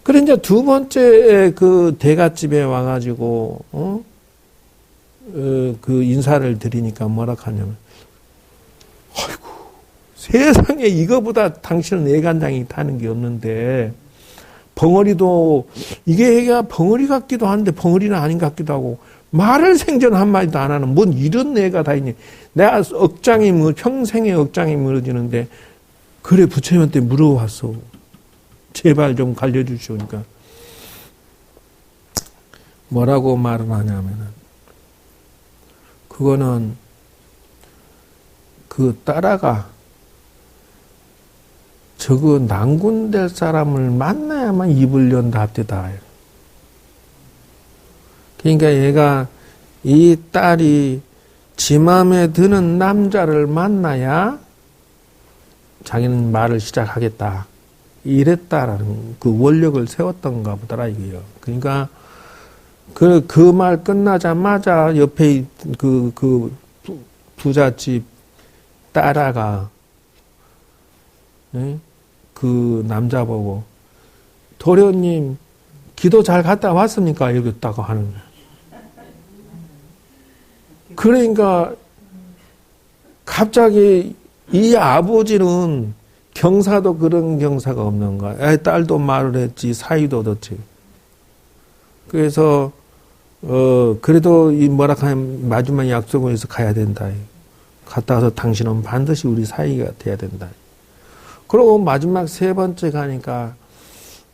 그래 이제 2번째 그 대갓집에 와가지고 그 인사를 드리니까 뭐라 하냐면, 아이고, 세상에 이거보다 당신은 애간장이 타는 게 없는데, 벙어리도, 이게 애가 벙어리 같기도 한데, 벙어리는 아닌 것 같기도 하고, 말을 생전 한마디도 안 하는, 뭔 이런 애가 다 있니. 내가 평생에 억장이 무너지는데, 그래, 부처님한테 물어봤어. 제발 좀 갈려주시오니까. 뭐라고 말을 하냐면은, 그거는, 그 딸아가, 저거 난군될 사람을 만나야만 입을 연다 합디다. 그러니까 얘가, 이 딸이 지 맘에 드는 남자를 만나야 자기는 말을 시작하겠다. 이랬다라는 그 원력을 세웠던가 보더라, 이게요. 그러니까, 그 말 끝나자마자 옆에 그 부잣집 딸아가, 예? 그 남자 보고, 도련님, 기도 잘 갔다 왔습니까? 이러겠다고 하는 거야. 그러니까, 갑자기 이 아버지는 경사도 그런 경사가 없는 거야. 딸도 말을 했지, 사이도 얻었지. 그래서, 그래도 이 뭐라 하면 마지막 약속을 해서 가야 된다. 갔다 와서 당신은 반드시 우리 사이가 돼야 된다. 그리고 마지막 세 번째 가니까,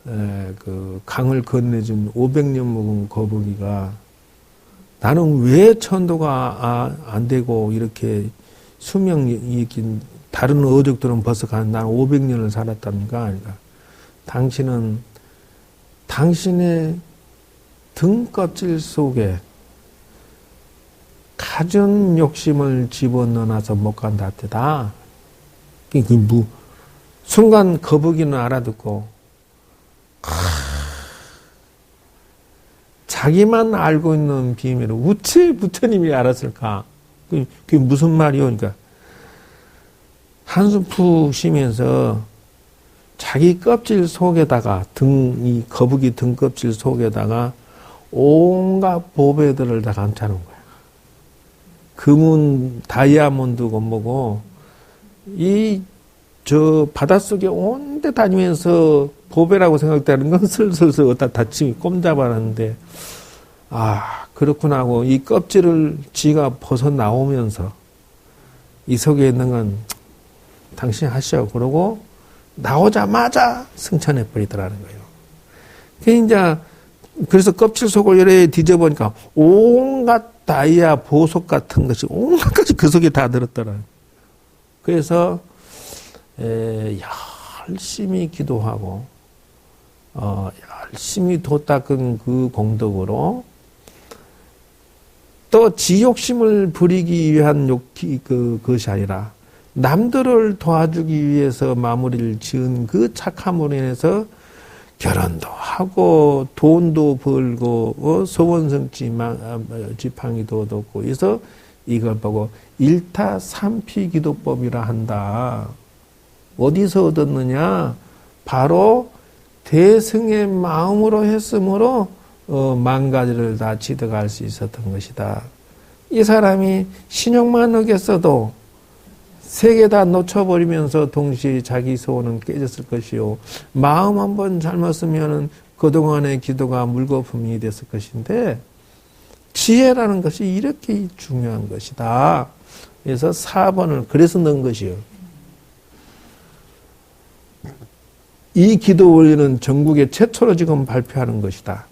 그 강을 건네준 500년 묵은 거북이가 나는 왜 천도가 안 되고 이렇게 수명이 긴 다른 어족들은 벌써 나는 500년을 살았답니까? 그러니까 당신은 당신의 등껍질 속에 가진 욕심을 집어넣어놔서 못 간다 때다. 순간 거북이는 알아듣고 자기만 알고 있는 비밀을 어째 부처님이 알았을까? 그게 무슨 말이요? 그러니까 한숨 푹 쉬면서 자기 껍질 속에다가 이 거북이 등껍질 속에다가 온갖 보배들을 다 감싸는 거야. 금은 다이아몬드고 뭐고 저 바닷속에 온데 다니면서 보배라고 생각되는 건 슬슬슬 어디다 다치기 꼼잡아놨는데 그렇구나 하고 이 껍질을 지가 벗어 나오면서 이 속에 있는 건 당신이 하시오. 그러고 나오자마자 승천해 버리더라는 거예요. 그래서 껍질 속을 이렇게 뒤져보니까 온갖 다이아 보석 같은 것이 온갖 것이 그 속에 다 들었더라. 그래서 열심히 기도하고 열심히 도 닦은 그 공덕으로 또 지 욕심을 부리기 위한 그것이 아니라 남들을 도와주기 위해서 마무리를 지은 그 착함으로 인해서 결혼도 하고 돈도 벌고 소원성 지팡이도 얻었고 그래서 이걸 보고 일타삼피 기도법이라 한다. 어디서 얻었느냐? 바로 대승의 마음으로 했으므로 만 가지를 다 취득할 수 있었던 것이다. 이 사람이 신용만 어겼어도 세 개 다 놓쳐버리면서 동시에 자기 소원은 깨졌을 것이요. 마음 한번 잘못쓰면은 그동안의 기도가 물거품이 됐을 것인데 지혜라는 것이 이렇게 중요한 것이다. 그래서 4번을 그래서 넣은 것이요. 이 기도 원리는 전국에 최초로 지금 발표하는 것이다.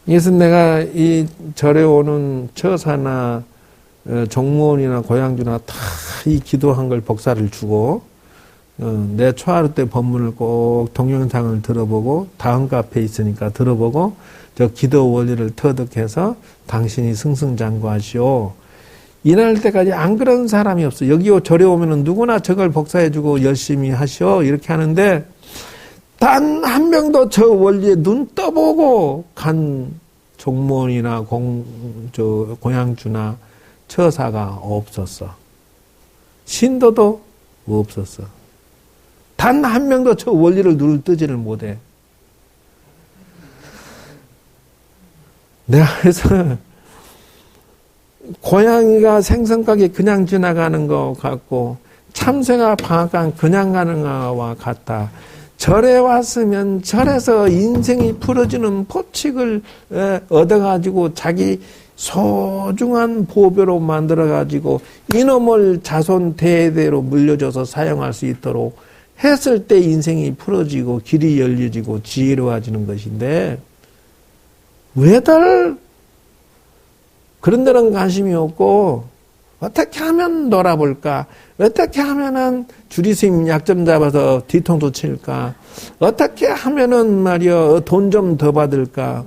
그래서 내가 이 절에 오는 처사나 종무원이나 고향주나 다 이 기도한 걸 복사를 주고 내 초하루 때 법문을 꼭 동영상을 들어보고 다음 카페에 있으니까 들어보고 저 기도 원리를 터득해서 당신이 승승장구하시오. 이날 때까지 안 그런 사람이 없어. 여기 절에 오면은 누구나 저걸 복사해주고 열심히 하시오. 이렇게 하는데 단 한 명도 저 원리에 눈 떠보고 간 종무원이나 고향주나 처사가 없었어. 신도도 없었어. 단 한 명도 저 원리를 눈뜨지를 못해. 내가 그래서 고양이가 생선가게 그냥 지나가는 것 같고 참새가 방앗간 그냥 가는 것과 같다. 절에 왔으면 절에서 인생이 풀어지는 법칙을 얻어가지고 자기 소중한 보배로 만들어가지고 이놈을 자손 대대로 물려줘서 사용할 수 있도록 했을 때 인생이 풀어지고 길이 열려지고 지혜로워지는 것인데 왜들 그런 데는 관심이 없고 어떻게 하면 놀아볼까? 어떻게 하면은 주리스님 약점 잡아서 뒤통수 칠까? 어떻게 하면은 말이야 돈 좀 더 받을까?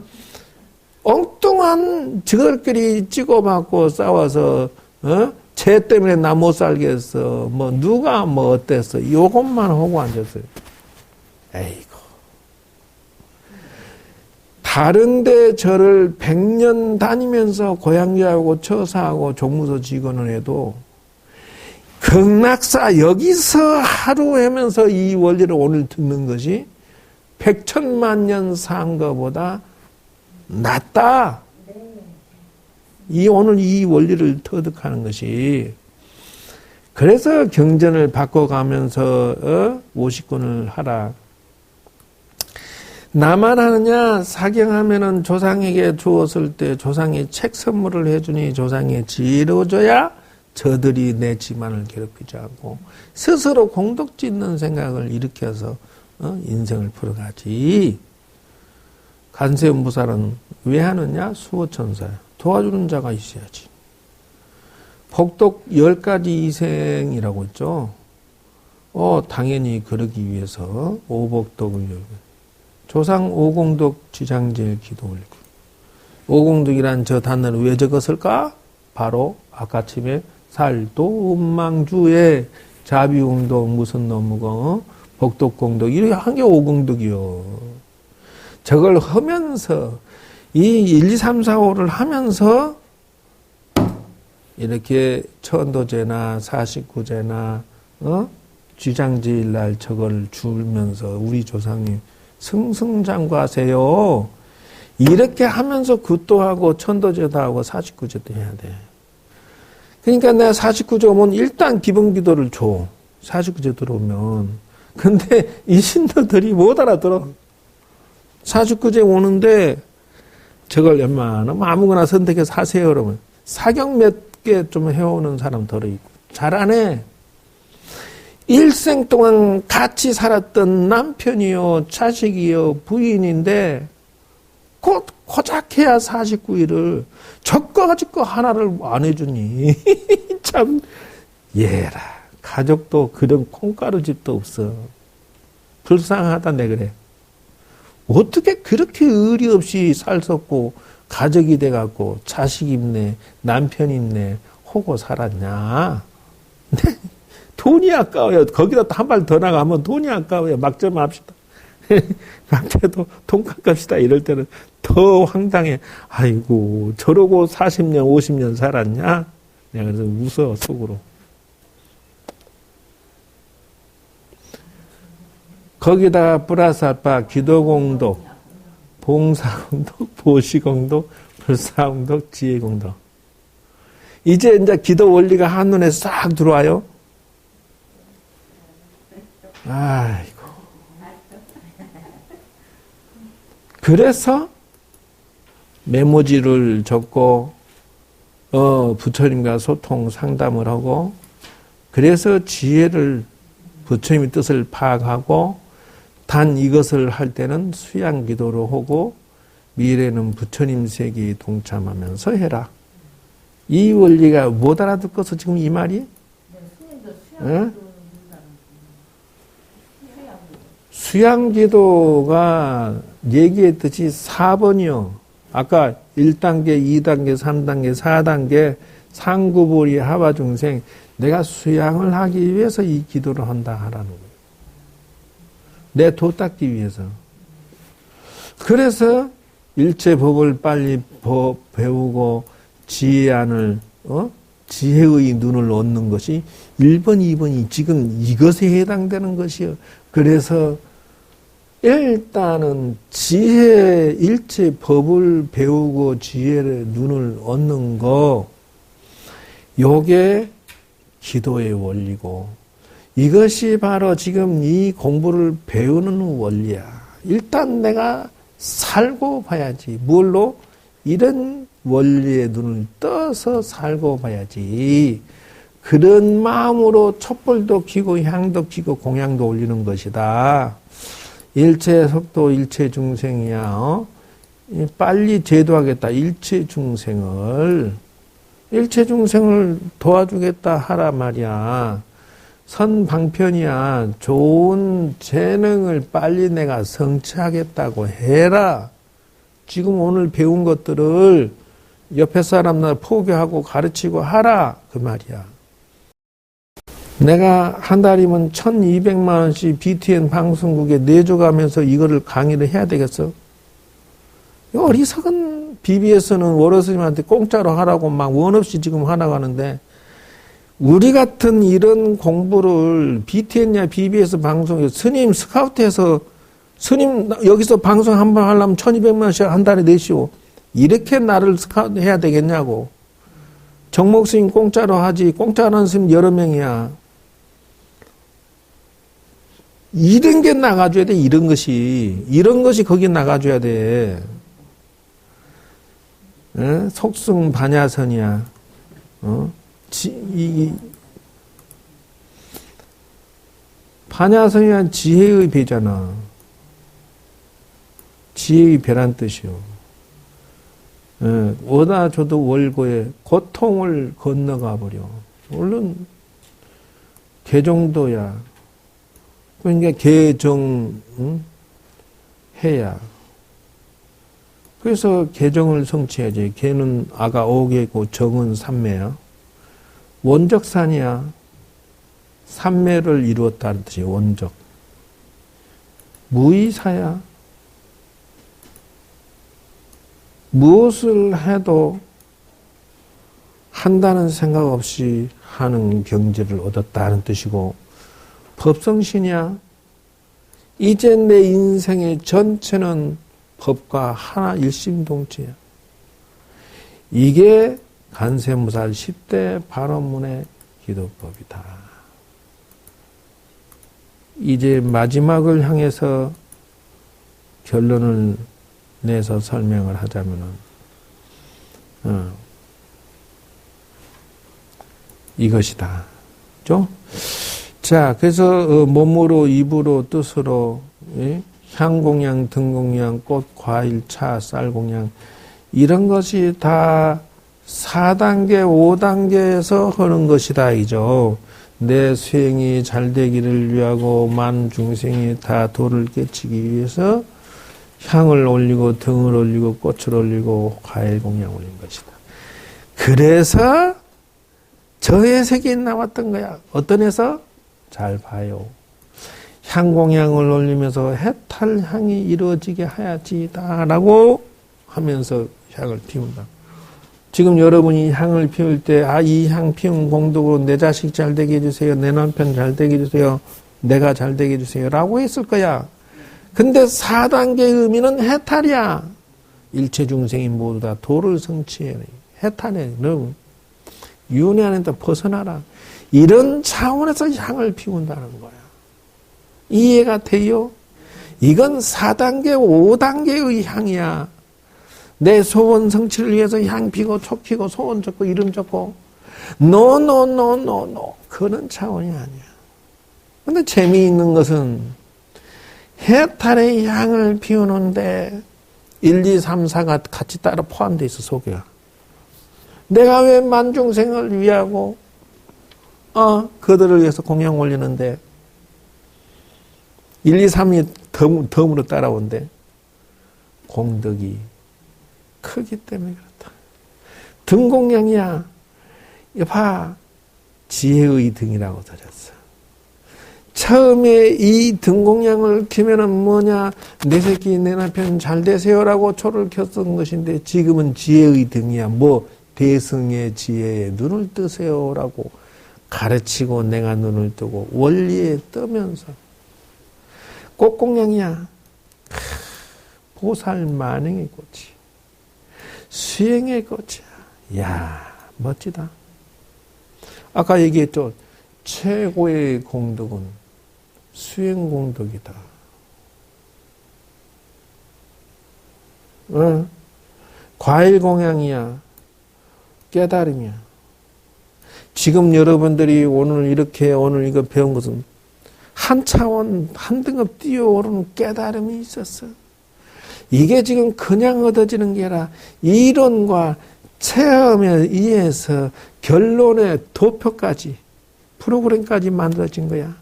엉뚱한 저들끼리 찍어받고 싸워서 쟤 때문에 나 못 살겠어. 뭐 누가 뭐 어땠어? 요것만 하고 앉았어요. 에이고. 다른데 저를 100년 다니면서 고향자하고 처사하고 종무소 직원을 해도 극락사 여기서 하루 하면서 이 원리를 오늘 듣는 것이 100천만 년 산 것보다 낫다. 오늘 이 원리를 터득하는 것이 그래서 경전을 바꿔가면서 50권을 하라. 나만 하느냐? 사경하면은 조상에게 주었을 때 조상이 책 선물을 해주니 조상이 지혜로워져야 저들이 내 집안을 괴롭히지 않고 스스로 공덕 짓는 생각을 일으켜서 인생을 풀어가지. 간세음보살은 왜 하느냐? 수호천사야. 도와주는 자가 있어야지. 복덕 10가지 이생이라고 했죠. 당연히 그러기 위해서 오복덕을 열고 조상 오공덕 지장제일 기도 올리고 오공덕이란 저 단어를 왜 적었을까? 바로 아까침에 살도 음망주에 자비공덕 무슨 너무고 복덕공덕 이렇게 한 게 오공덕이요. 저걸 하면서 이 1, 2, 3, 4, 5를 하면서 이렇게 천도제나 49제나 쥐장제일날 저걸 주면서 우리 조상님 승승장구하세요. 이렇게 하면서 굿도 하고 천도제도 하고 49제도 해야 돼. 그러니까 내가 49제 오면 일단 기본기도를 줘. 49제 들어오면. 근데 이 신도들이 못 알아들어. 49제 오는데 저걸 웬만하면 아무거나 선택해서 하세요 그러면 사경 몇 개 좀 해오는 사람 덜어 있고 잘 안 해. 일생 동안 같이 살았던 남편이요 자식이요 부인인데 곧 고작해야 49일을 저거가지고 하나를 안 해주니 참 얘라 가족도 그런 콩가루집도 없어. 불쌍하다 내 그래. 어떻게 그렇게 의리 없이 살섰고 가족이 돼갖고 자식 있네 남편 있네 하고 살았냐. 돈이 아까워요. 거기다 한 발 더 나가면 돈이 아까워요. 막점 합시다. 막대도 돈 깎읍시다. 이럴 때는 더 황당해. 아이고 저러고 40년 50년 살았냐. 내가 그래서 웃어 속으로. 거기다가 플러스 알파 기도공덕, 봉사공덕, 보시공덕, 불사공덕, 지혜공덕. 이제 기도 원리가 한눈에 싹 들어와요. 아이고. 그래서 메모지를 적고 부처님과 소통 상담을 하고 그래서 지혜를 부처님의 뜻을 파악하고 단 이것을 할 때는 수양 기도로 하고 미래는 부처님 세계에 동참하면서 해라. 이 원리가 못 알아듣고서 지금 이 말이? 네, 수양 기도가 얘기했듯이 4번이요. 아까 1단계, 2단계, 3단계, 4단계 상구불이 하바중생 내가 수양을 하기 위해서 이 기도를 한다 하라는 거예요. 내 도 닦기 위해서. 그래서 일체 법을 빨리 배우고 지혜안을 지혜의 눈을 얻는 것이 1번, 2번이 지금 이것에 해당되는 것이요. 그래서 일단은 지혜, 일체 법을 배우고 지혜의 눈을 얻는 거, 요게 기도의 원리고, 이것이 바로 지금 이 공부를 배우는 원리야. 일단 내가 살고 봐야지. 뭘로? 이런 원리의 눈을 떠서 살고 봐야지. 그런 마음으로 촛불도 켜고 향도 켜고 공양도 올리는 것이다. 일체 속도 일체 중생이야. 빨리 제도하겠다. 일체 중생을 도와주겠다 하라 말이야. 선방편이야. 좋은 재능을 빨리 내가 성취하겠다고 해라. 지금 오늘 배운 것들을 옆에 사람들 포교하고 가르치고 하라. 그 말이야. 내가 한 달이면 1,200만 원씩 BTN 방송국에 내줘가면서 이거를 강의를 해야 되겠어? 어리석은 BBS는 월호스님한테 공짜로 하라고 막 원 없이 지금 하나가는데 우리 같은 이런 공부를 BTN이나 BBS 방송에 스님 스카우트해서 스님 여기서 방송 한 번 하려면 1,200만 원씩 한 달에 내시오. 이렇게 나를 스카우트 해야 되겠냐고. 정목 스님 공짜로 하지. 공짜로 하는 스님 여러 명이야. 이런 게 나가줘야 돼. 이런 것이 거기 나가줘야 돼. 에? 속승 반야선이야. 반야선이란 지혜의 배잖아. 지혜의 배란 뜻이요. 오다 줘도 월고에 고통을 건너가 버려. 물론 개정도야. 그러니까 개정 해야. 그래서 개정을 성취해야지. 개는 아가 5개고 정은 3매야. 원적산이야. 3매를 이루었다는 뜻이 원적. 무의사야. 무엇을 해도 한다는 생각 없이 하는 경지를 얻었다는 뜻이고, 법성신이야. 이제 내 인생의 전체는 법과 하나 일심동체야. 이게 간세무살 10대 발언문의 기도법이다. 이제 마지막을 향해서 결론을 내서 설명을 하자면은, 이것이다. 그죠? 자, 그래서 몸으로, 입으로, 뜻으로, 향공양, 등공양, 꽃, 과일, 차, 쌀공양, 이런 것이 다 4단계, 5단계에서 하는 것이다. 이죠. 내 수행이 잘 되기를 위하고 만 중생이 다 도를 깨치기 위해서 향을 올리고 등을 올리고 꽃을 올리고 과일 공양 올린 것이다. 그래서 저의 색이 나왔던 거야. 어떤 에서? 잘 봐요. 향공양을 올리면서 해탈향이 이루어지게 하야지다라고 하면서 향을 피운다. 지금 여러분이 향을 피울 때, 이 향 피운 공덕으로 내 자식 잘 되게 해주세요. 내 남편 잘 되게 해주세요. 내가 잘 되게 해주세요. 라고 했을 거야. 근데 4단계의 의미는 해탈이야. 일체 중생이 모두 다 도를 성취해. 해탈해. 너 윤회 안에서 벗어나라. 이런 차원에서 향을 피운다는 거야. 이해가 돼요? 이건 4단계, 5단계의 향이야. 내 소원 성취를 위해서 향 피고, 촉 피고, 소원 적고, 이름 적고. 노. 그런 차원이 아니야. 근데 재미있는 것은 해탈의 향을 피우는데 1, 2, 3, 4가 같이 따로 포함되어 있어, 속에가. 내가 왜 만중생을 위하고, 그들을 위해서 공양 올리는데, 1, 2, 3이 덤으로 따라온대. 공덕이 크기 때문에 그렇다. 등공양이야. 이거 봐. 지혜의 등이라고 들었어. 처음에 이 등공양을 켜면은 뭐냐, 내 새끼, 내 남편 잘 되세요라고 초를 켰던 것인데, 지금은 지혜의 등이야. 뭐, 대승의 지혜에 눈을 뜨세요라고 가르치고 내가 눈을 뜨고 원리에 뜨면서 꽃공양이야. 보살 만행의 꽃이 수행의 꽃이야. 이야 멋지다. 아까 얘기했죠. 최고의 공덕은 수행 공덕이다. 과일 공양이야. 깨달음이야. 지금 여러분들이 오늘 이거 배운 것은 한 차원, 한 등급 뛰어오르는 깨달음이 있었어. 이게 지금 그냥 얻어지는 게 아니라 이론과 체험에 의해서 결론의 도표까지, 프로그램까지 만들어진 거야.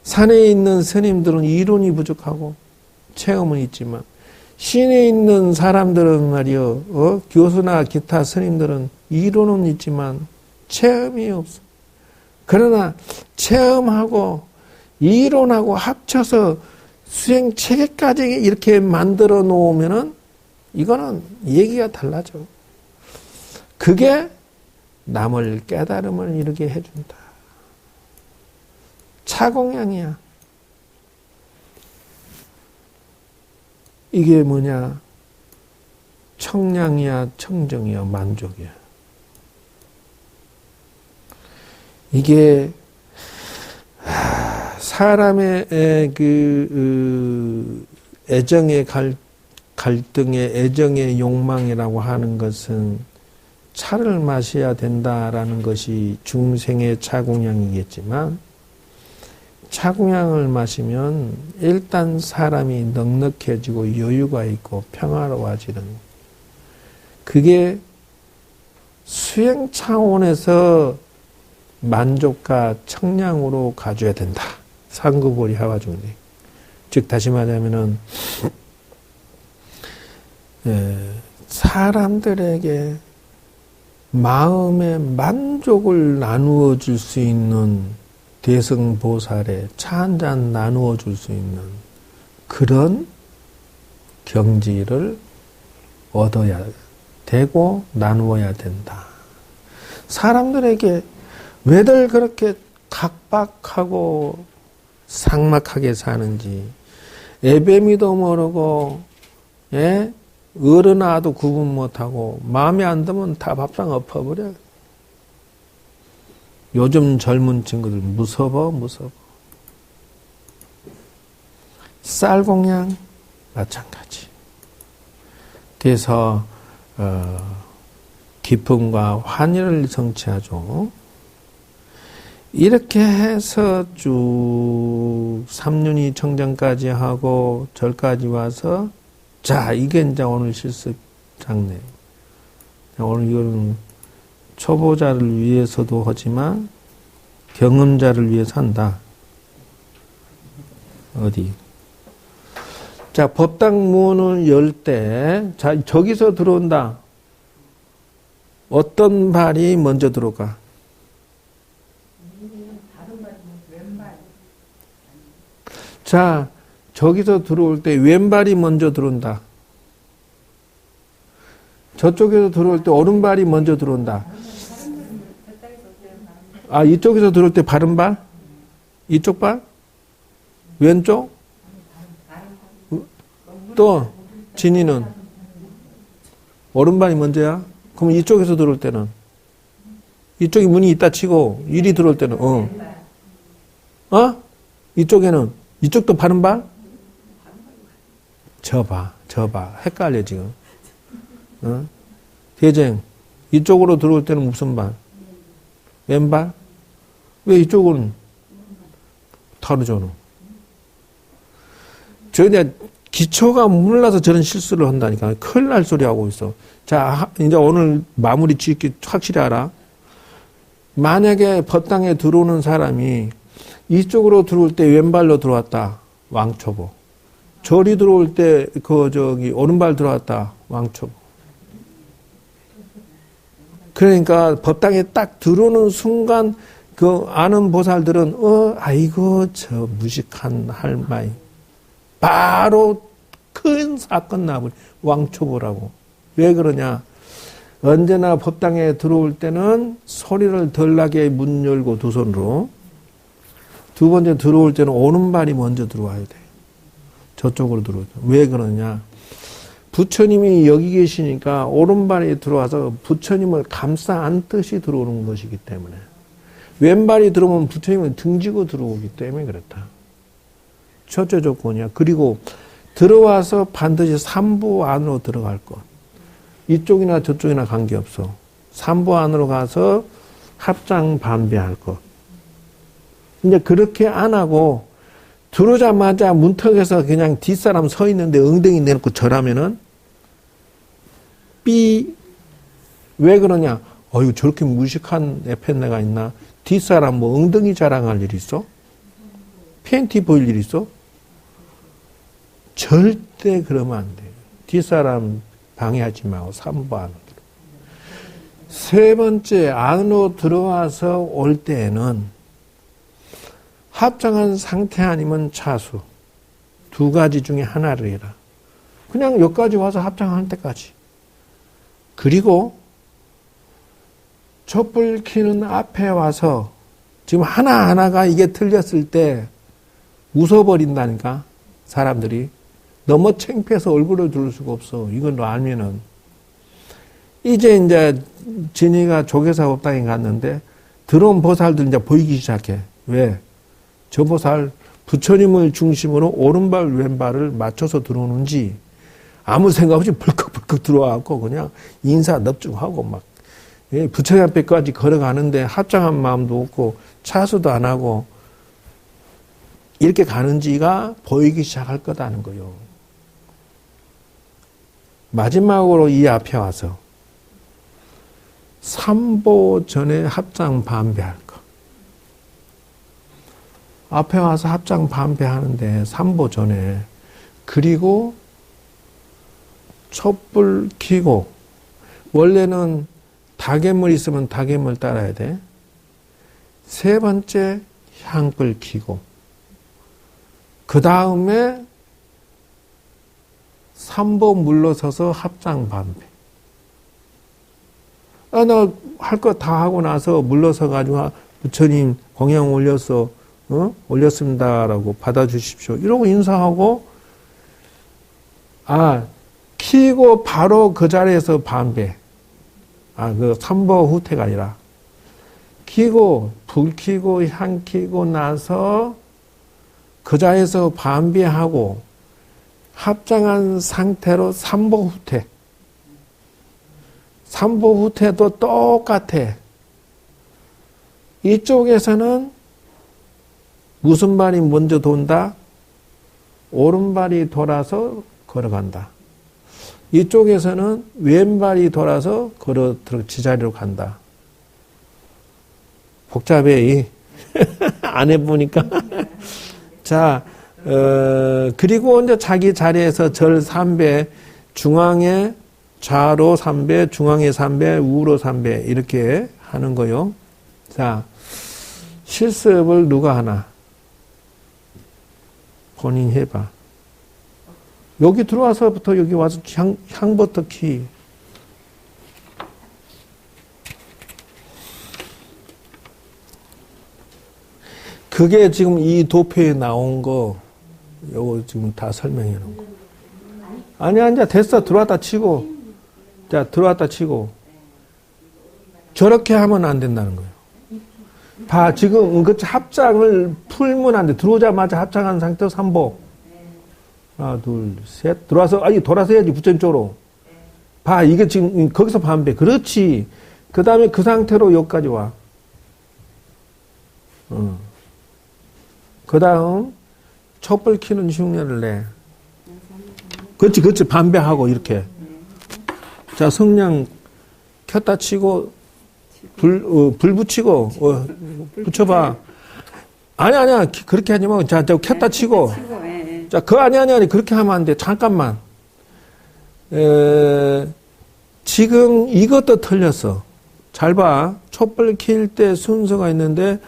산에 있는 스님들은 이론이 부족하고 체험은 있지만 시내 있는 사람들은 말이요, 교수나 기타 스님들은 이론은 있지만 체험이 없어. 그러나 체험하고 이론하고 합쳐서 수행 체계까지 이렇게 만들어 놓으면은 이거는 얘기가 달라져. 그게 남을 깨달음을 이루게 해준다. 차공양이야. 이게 뭐냐? 청량이야, 청정이야, 만족이야. 이게 사람의 애정의 갈등의 애정의 욕망이라고 하는 것은 차를 마셔야 된다라는 것이 중생의 차공양이겠지만 차공양을 마시면 일단 사람이 넉넉해지고 여유가 있고 평화로워지는, 그게 수행 차원에서 만족과 청량으로 가져야 된다. 상구보리 하와중대. 즉 다시 말하면은 사람들에게 마음의 만족을 나누어 줄 수 있는 대승보살의 차 한 잔 나누어 줄 수 있는 그런 경지를 얻어야 되고 나누어야 된다. 사람들에게 왜들 그렇게 각박하고 삭막하게 사는지, 애배미도 모르고, 어른아도 구분 못하고, 마음에 안 들면 다 밥상 엎어버려. 요즘 젊은 친구들 무서워. 쌀공양 마찬가지. 그래서 기쁨과 환희를 성취하죠. 이렇게 해서 쭉 삼륜이 청정까지 하고 절까지 와서, 자, 이게 이제 오늘 실습 장례. 오늘 이거는 초보자를 위해서도 하지만 경험자를 위해서 한다. 어디? 자, 법당 문을 열 때, 자, 저기서 들어온다. 어떤 발이 먼저 들어가? 자, 저기서 들어올 때 왼발이 먼저 들어온다. 저쪽에서 들어올 때 오른발이 먼저 들어온다. 아, 이쪽에서 들어올 때 바른 발? 이쪽 발? 왼쪽? 또 진이는 오른발이 먼저야? 그럼 이쪽에서 들어올 때는? 이쪽에 문이 있다 치고 이리 들어올 때는 이쪽에는? 이쪽도 바른 발? 저 봐. 헷갈려, 지금. 대쟁. 이쪽으로 들어올 때는 무슨 발? 왼발? 왜 이쪽은 다르잖아. 이제 기초가 몰라서 저런 실수를 한다니까. 큰일 날 소리 하고 있어. 자, 이제 오늘 마무리 짓기 확실히 알아. 만약에 법당에 들어오는 사람이 이쪽으로 들어올 때 왼발로 들어왔다. 왕초보. 저리 들어올 때 오른발 들어왔다. 왕초보. 그러니까 법당에 딱 들어오는 순간 그 아는 보살들은 아이고 저 무식한 할마이. 바로 큰 사건 나버려. 왕초보라고. 왜 그러냐? 언제나 법당에 들어올 때는 소리를 덜 나게 문 열고 두 손으로. 두 번째 들어올 때는 오른발이 먼저 들어와야 돼. 저쪽으로 들어오죠. 왜 그러냐? 부처님이 여기 계시니까 오른발이 들어와서 부처님을 감싸 안듯이 들어오는 것이기 때문에. 왼발이 들어오면 부처님은 등지고 들어오기 때문에 그렇다. 첫째 조건이야. 그리고 들어와서 반드시 삼부 안으로 들어갈 것. 이쪽이나 저쪽이나 관계없어. 삼부 안으로 가서 합장 반배할 것. 이제 그렇게 안 하고 들어오자마자 문턱에서 그냥 뒷사람 서 있는데 엉덩이 내놓고 절하면은 왜 그러냐? 어휴 저렇게 무식한 에펜네가 있나? 뒷사람 뭐 엉덩이 자랑할 일 있어? 팬티 보일 일 있어? 절대 그러면 안 돼. 뒷사람 방해하지 마고 삼부 안으로. 세 번째 안으로 들어와서 올 때에는 합장한 상태 아니면 차수. 두 가지 중에 하나를 해라. 그냥 여기까지 와서 합장할 때까지. 그리고 촛불 켜는 앞에 와서 지금 하나하나가 이게 틀렸을 때 웃어버린다니까 사람들이. 너무 창피해서 얼굴을 들 수가 없어. 이건 알면은. 이제 진이가 조계사 법당에 갔는데 들어온 보살들 이제 보이기 시작해. 왜? 저 보살 부처님을 중심으로 오른발 왼발을 맞춰서 들어오는지 아무 생각 없이 벌컥벌컥 들어와갖고 그냥 인사 넙죽하고 막 부처님 앞에까지 걸어가는데 합장한 마음도 없고 차수도 안 하고 이렇게 가는지가 보이기 시작할 거다는 거요. 마지막으로 이 앞에 와서 삼보 전에 합장 반배할 거. 앞에 와서 합장 반배하는데 삼보 전에 그리고 촛불 켜고 원래는 다개물 있으면 다개물 따라야 돼. 세 번째 향불 켜고 그 다음에 삼보 물러서서 합장 반배. 나 할 거 다 하고 나서 물러서 가지고 부처님 공양 올렸어. 올렸습니다라고 받아주십시오. 이러고 인사하고 키고 바로 그 자리에서 반배. 그 삼보 후퇴가 아니라 키고 불 키고 향 키고 나서 그 자리에서 반배하고 합장한 상태로 삼보 후퇴. 삼보 후퇴도 똑같아. 이쪽에서는 무슨 발이 먼저 돈다? 오른발이 돌아서 걸어간다. 이쪽에서는 왼발이 돌아서 지자리로 간다. 복잡해. 안 해보니까. 자, 그리고 이제 자기 자리에서 절 3배, 중앙에 좌로 3배, 중앙에 3배, 우로 3배, 이렇게 하는 거요. 자, 실습을 누가 하나? 본인 해봐. 여기 들어와서부터 여기 와서 향부터 키. 그게 지금 이 도표에 나온 거, 요거 지금 다 설명해 놓은 거. 아니야, 이제 됐어. 들어왔다 치고. 자, 들어왔다 치고. 저렇게 하면 안 된다는 거예요. 봐, 지금 그 합장을 풀면 안 돼. 들어오자마자 합장한 상태로 3보. 하나, 둘, 셋. 들어와서, 돌아서 해야지, 부처님 쪽으로. 봐, 이게 지금, 거기서 반배. 그렇지. 그 다음에 그 상태로 여기까지 와. 그 다음, 촛불 켜는 흉내를 내. 그렇지. 반배하고, 이렇게. 자, 성냥 켰다 치고, 불 붙이고, 붙여봐. 아니야. 그렇게 하지 말고. 자, 켰다 치고. 자, 아니. 그렇게 하면 안 돼. 잠깐만. 지금 이것도 틀렸어. 잘 봐. 촛불 킬 때 순서가 있는데,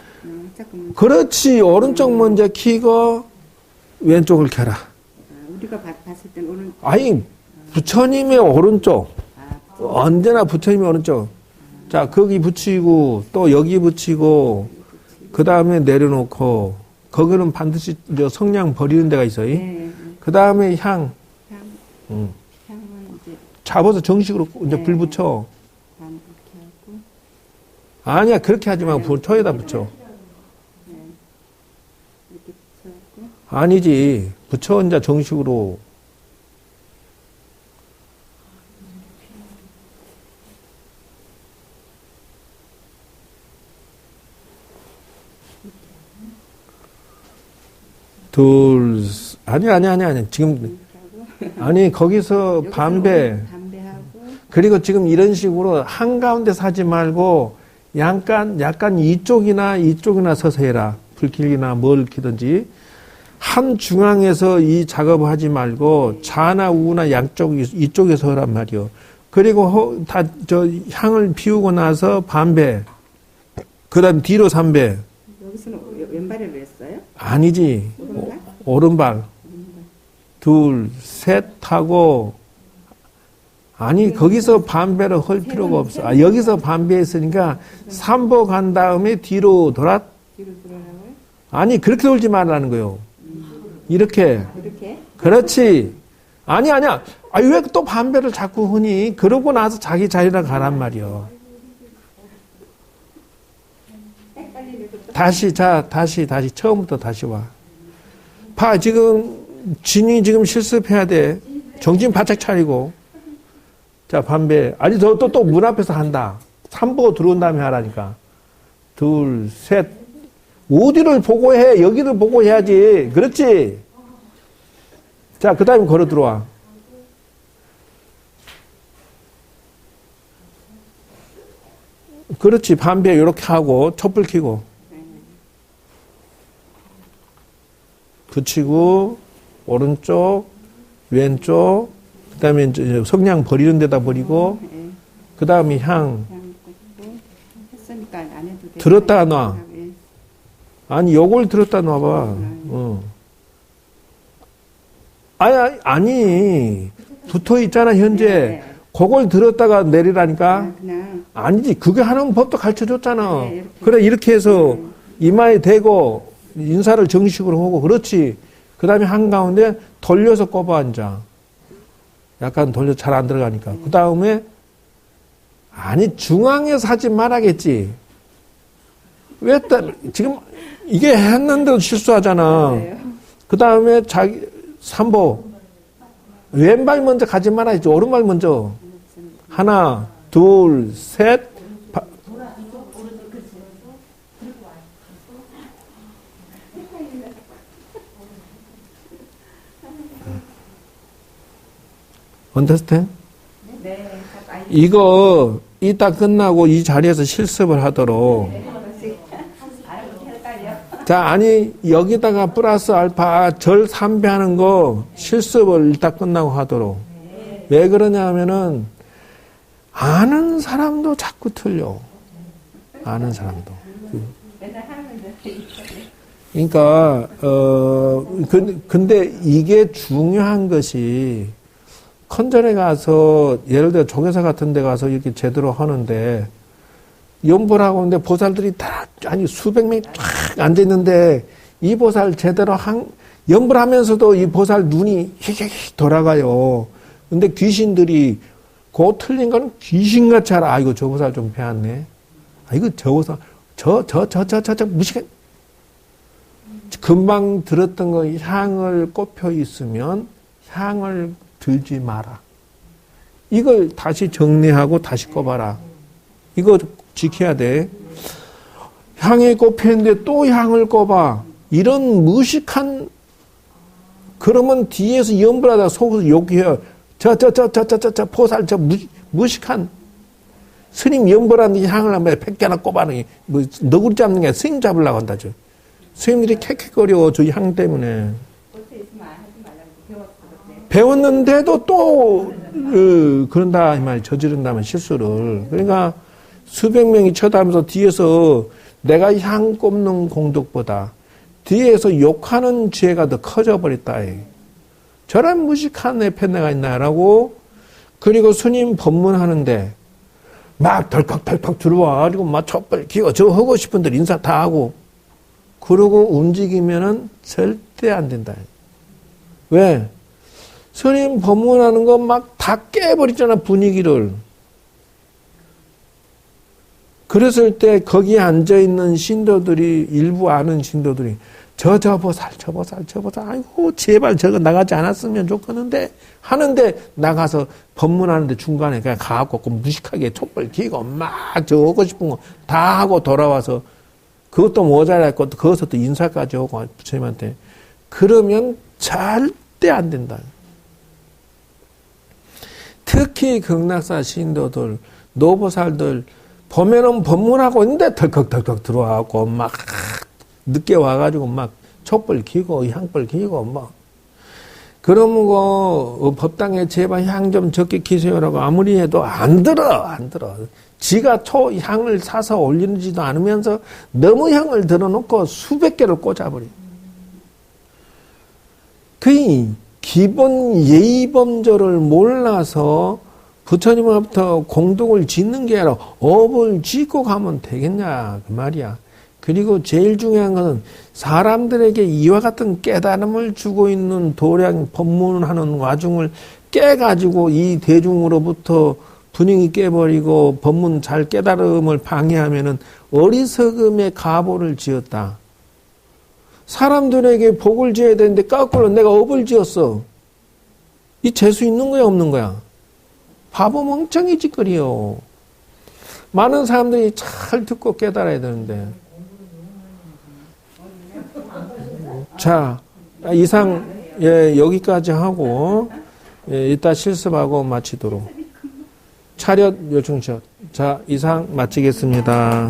그렇지. 오른쪽 먼저 키고, 왼쪽을 켜라. 우리가 봤을 땐 오른. 부처님의 오른쪽. 언제나 부처님이 오른쪽. 자, 거기 붙이고, 또 여기 붙이고, 그 다음에 내려놓고, 거기는 반드시 성냥 버리는 데가 있어요. 네. 그 다음에 향. 향. 응. 향은 이제 잡아서 정식으로 이제 네. 불 붙여. 안 그렇게 하고. 아니야, 그렇게 하지 말고 불 토에다 붙여. 네. 이렇게 붙여고. 아니지. 붙여, 이제 정식으로. 둘, 아니. 지금, 아니, 거기서 반배. 담배하고. 그리고 지금 이런 식으로 한가운데 사지 말고, 약간 이쪽이나 서서 해라. 불길이나 뭘 키든지. 한 중앙에서 이 작업을 하지 말고, 좌나 우나 이쪽에서 하란 말이요. 그리고 향을 피우고 나서 반배. 그 다음 뒤로 3배. 여기서는 왼발을 왜 써요? 아니지. 오른발? 오른발. 둘, 셋 하고, 아니, 거기서 반배를 할 필요가 없어. 아, 여기서 반배했으니까, 3보 간 다음에 뒤로 뒤로 돌아가고요. 아니, 그렇게 돌지 말라는 거예요. 이렇게. 이렇게? 그렇지. 아니야. 아, 왜 또 반배를 자꾸 하니? 그러고 나서 자기 자리로 가란 말이요. 다시, 처음부터 다시 와. 진이 지금 실습해야 돼. 정신 바짝 차리고. 자, 반배. 아니, 또 문 앞에서 한다. 3보 들어온 다음에 하라니까. 둘, 셋. 어디를 보고 해? 여기를 보고 해야지. 그렇지? 자, 그 다음에 걸어 들어와. 그렇지. 반배 이렇게 하고, 촛불 켜고. 붙이고, 오른쪽, 왼쪽, 그 다음에 이제 성냥 버리는 데다 버리고, 네. 그 다음에 향. 향 꽂고. 했으니까 안 해도 돼. 들었다가 놔. 네. 아니, 요걸 들었다 놔봐. 어. 아니. 붙어 있잖아, 현재. 네. 그걸 들었다가 내리라니까. 그냥. 아니지. 그게 하는 법도 가르쳐 줬잖아. 네, 이렇게. 그래, 이렇게 해서 이마에 대고 인사를 정식으로 하고, 그렇지. 그 다음에 한가운데 돌려서 꼽아 앉아. 약간 돌려 잘 안 들어가니까. 그 다음에, 아니, 중앙에서 하지 말아겠지. 지금 이게 했는데도 실수하잖아. 그 다음에 자기, 3보. 왼발 먼저 가지 말아야지. 오른발 먼저. 하나, 둘, 셋. 언더스탠? 네. 이거 이따 끝나고 이 자리에서 실습을 하도록. 자, 아니 여기다가 플러스 알파 절 3배 하는 거 실습을 이따 끝나고 하도록. 왜 그러냐 하면은 아는 사람도 자꾸 틀려. 아는 사람도. 그러니까 근데 이게 중요한 것이 컨전에 가서 예를 들어 조계사 같은 데 가서 이렇게 제대로 하는데 연보를 하고 있는데 보살들이 다 아니 수백 명이 쫙 앉아 있는데 이 보살 제대로 연보를 하면서도 이 보살 눈이 휙휙 돌아가요. 근데 귀신들이 그 틀린 건 귀신같이 알아. 아, 이거 저 보살 좀 배웠네. 아, 이거 저 보살 저 무식해. 금방 들었던 거 향을 꼽혀 있으면 향을 들지 마라. 이걸 다시 정리하고 다시 꼽아라. 이거 지켜야 돼. 향이 꼽혔는데 또 향을 꼽아. 이런 무식한, 그러면 뒤에서 염불하다가 속에서 욕해요. 저 포살, 무식한. 스님 염불하는 향을 한번 100개나 꼽아는, 너구리 잡는 게 아니라 스님 잡으려고 한다, 저. 스님들이 캑캑거려, 저 향 때문에. 배웠는데도 또, 그런다, 이 말이야. 저지른다면 실수를. 그러니까 수백 명이 쳐다보면서 뒤에서 내가 향 꼽는 공덕보다 뒤에서 욕하는 죄가 더 커져 버렸다. 저런 무식한 내 팬네가 있나라고 그리고 스님 법문하는데 막 덜컥덜컥 들어와가지고 막 촛불 켜고 저 하고 싶은 대로 인사 다 하고 그러고 움직이면은 절대 안 된다. 왜? 스님 법문하는 거 막 다 깨버리잖아, 분위기를. 그랬을 때 거기에 앉아있는 신도들이, 일부 아는 신도들이 저 보살, 아이고 제발 저거 나가지 않았으면 좋겠는데 하는데 나가서 법문하는데 중간에 그냥 가갖고 무식하게 촛불 켜고 막 저 하고 싶은 거 다 하고 돌아와서 그것도 모자랐고 거기서 또 인사까지 하고 부처님한테 그러면 절대 안 된다. 특히 극락사 신도들, 노보살들 보면은 법문하고 있는데 덜컥덜컥 들어와갖고 막 늦게 와가지고 막 촛불 켜고 향불 켜고 막 그러면 그 법당에 제발 향 좀 적게 켜세요라고 아무리 해도 안 들어. 지가 향을 사서 올리지도 않으면서 너무 향을 들어놓고 수백 개를 꽂아버려. 그 기본 예의범절을 몰라서 부처님으로부터 공덕을 짓는 게 아니라 업을 짓고 가면 되겠냐 그 말이야. 그리고 제일 중요한 것은 사람들에게 이와 같은 깨달음을 주고 있는 도량 법문하는 와중을 깨가지고 이 대중으로부터 분위기 깨버리고 법문 잘 깨달음을 방해하면은 어리석음의 가보를 지었다. 사람들에게 복을 지어야 되는데 거꾸로 내가 업을 지었어. 이 재수 있는 거야 없는 거야? 바보 멍청이 짓거리요. 많은 사람들이 잘 듣고 깨달아야 되는데. 자, 이상 여기까지 하고 이따 실습하고 마치도록. 차렷 요청샷. 자, 이상 마치겠습니다.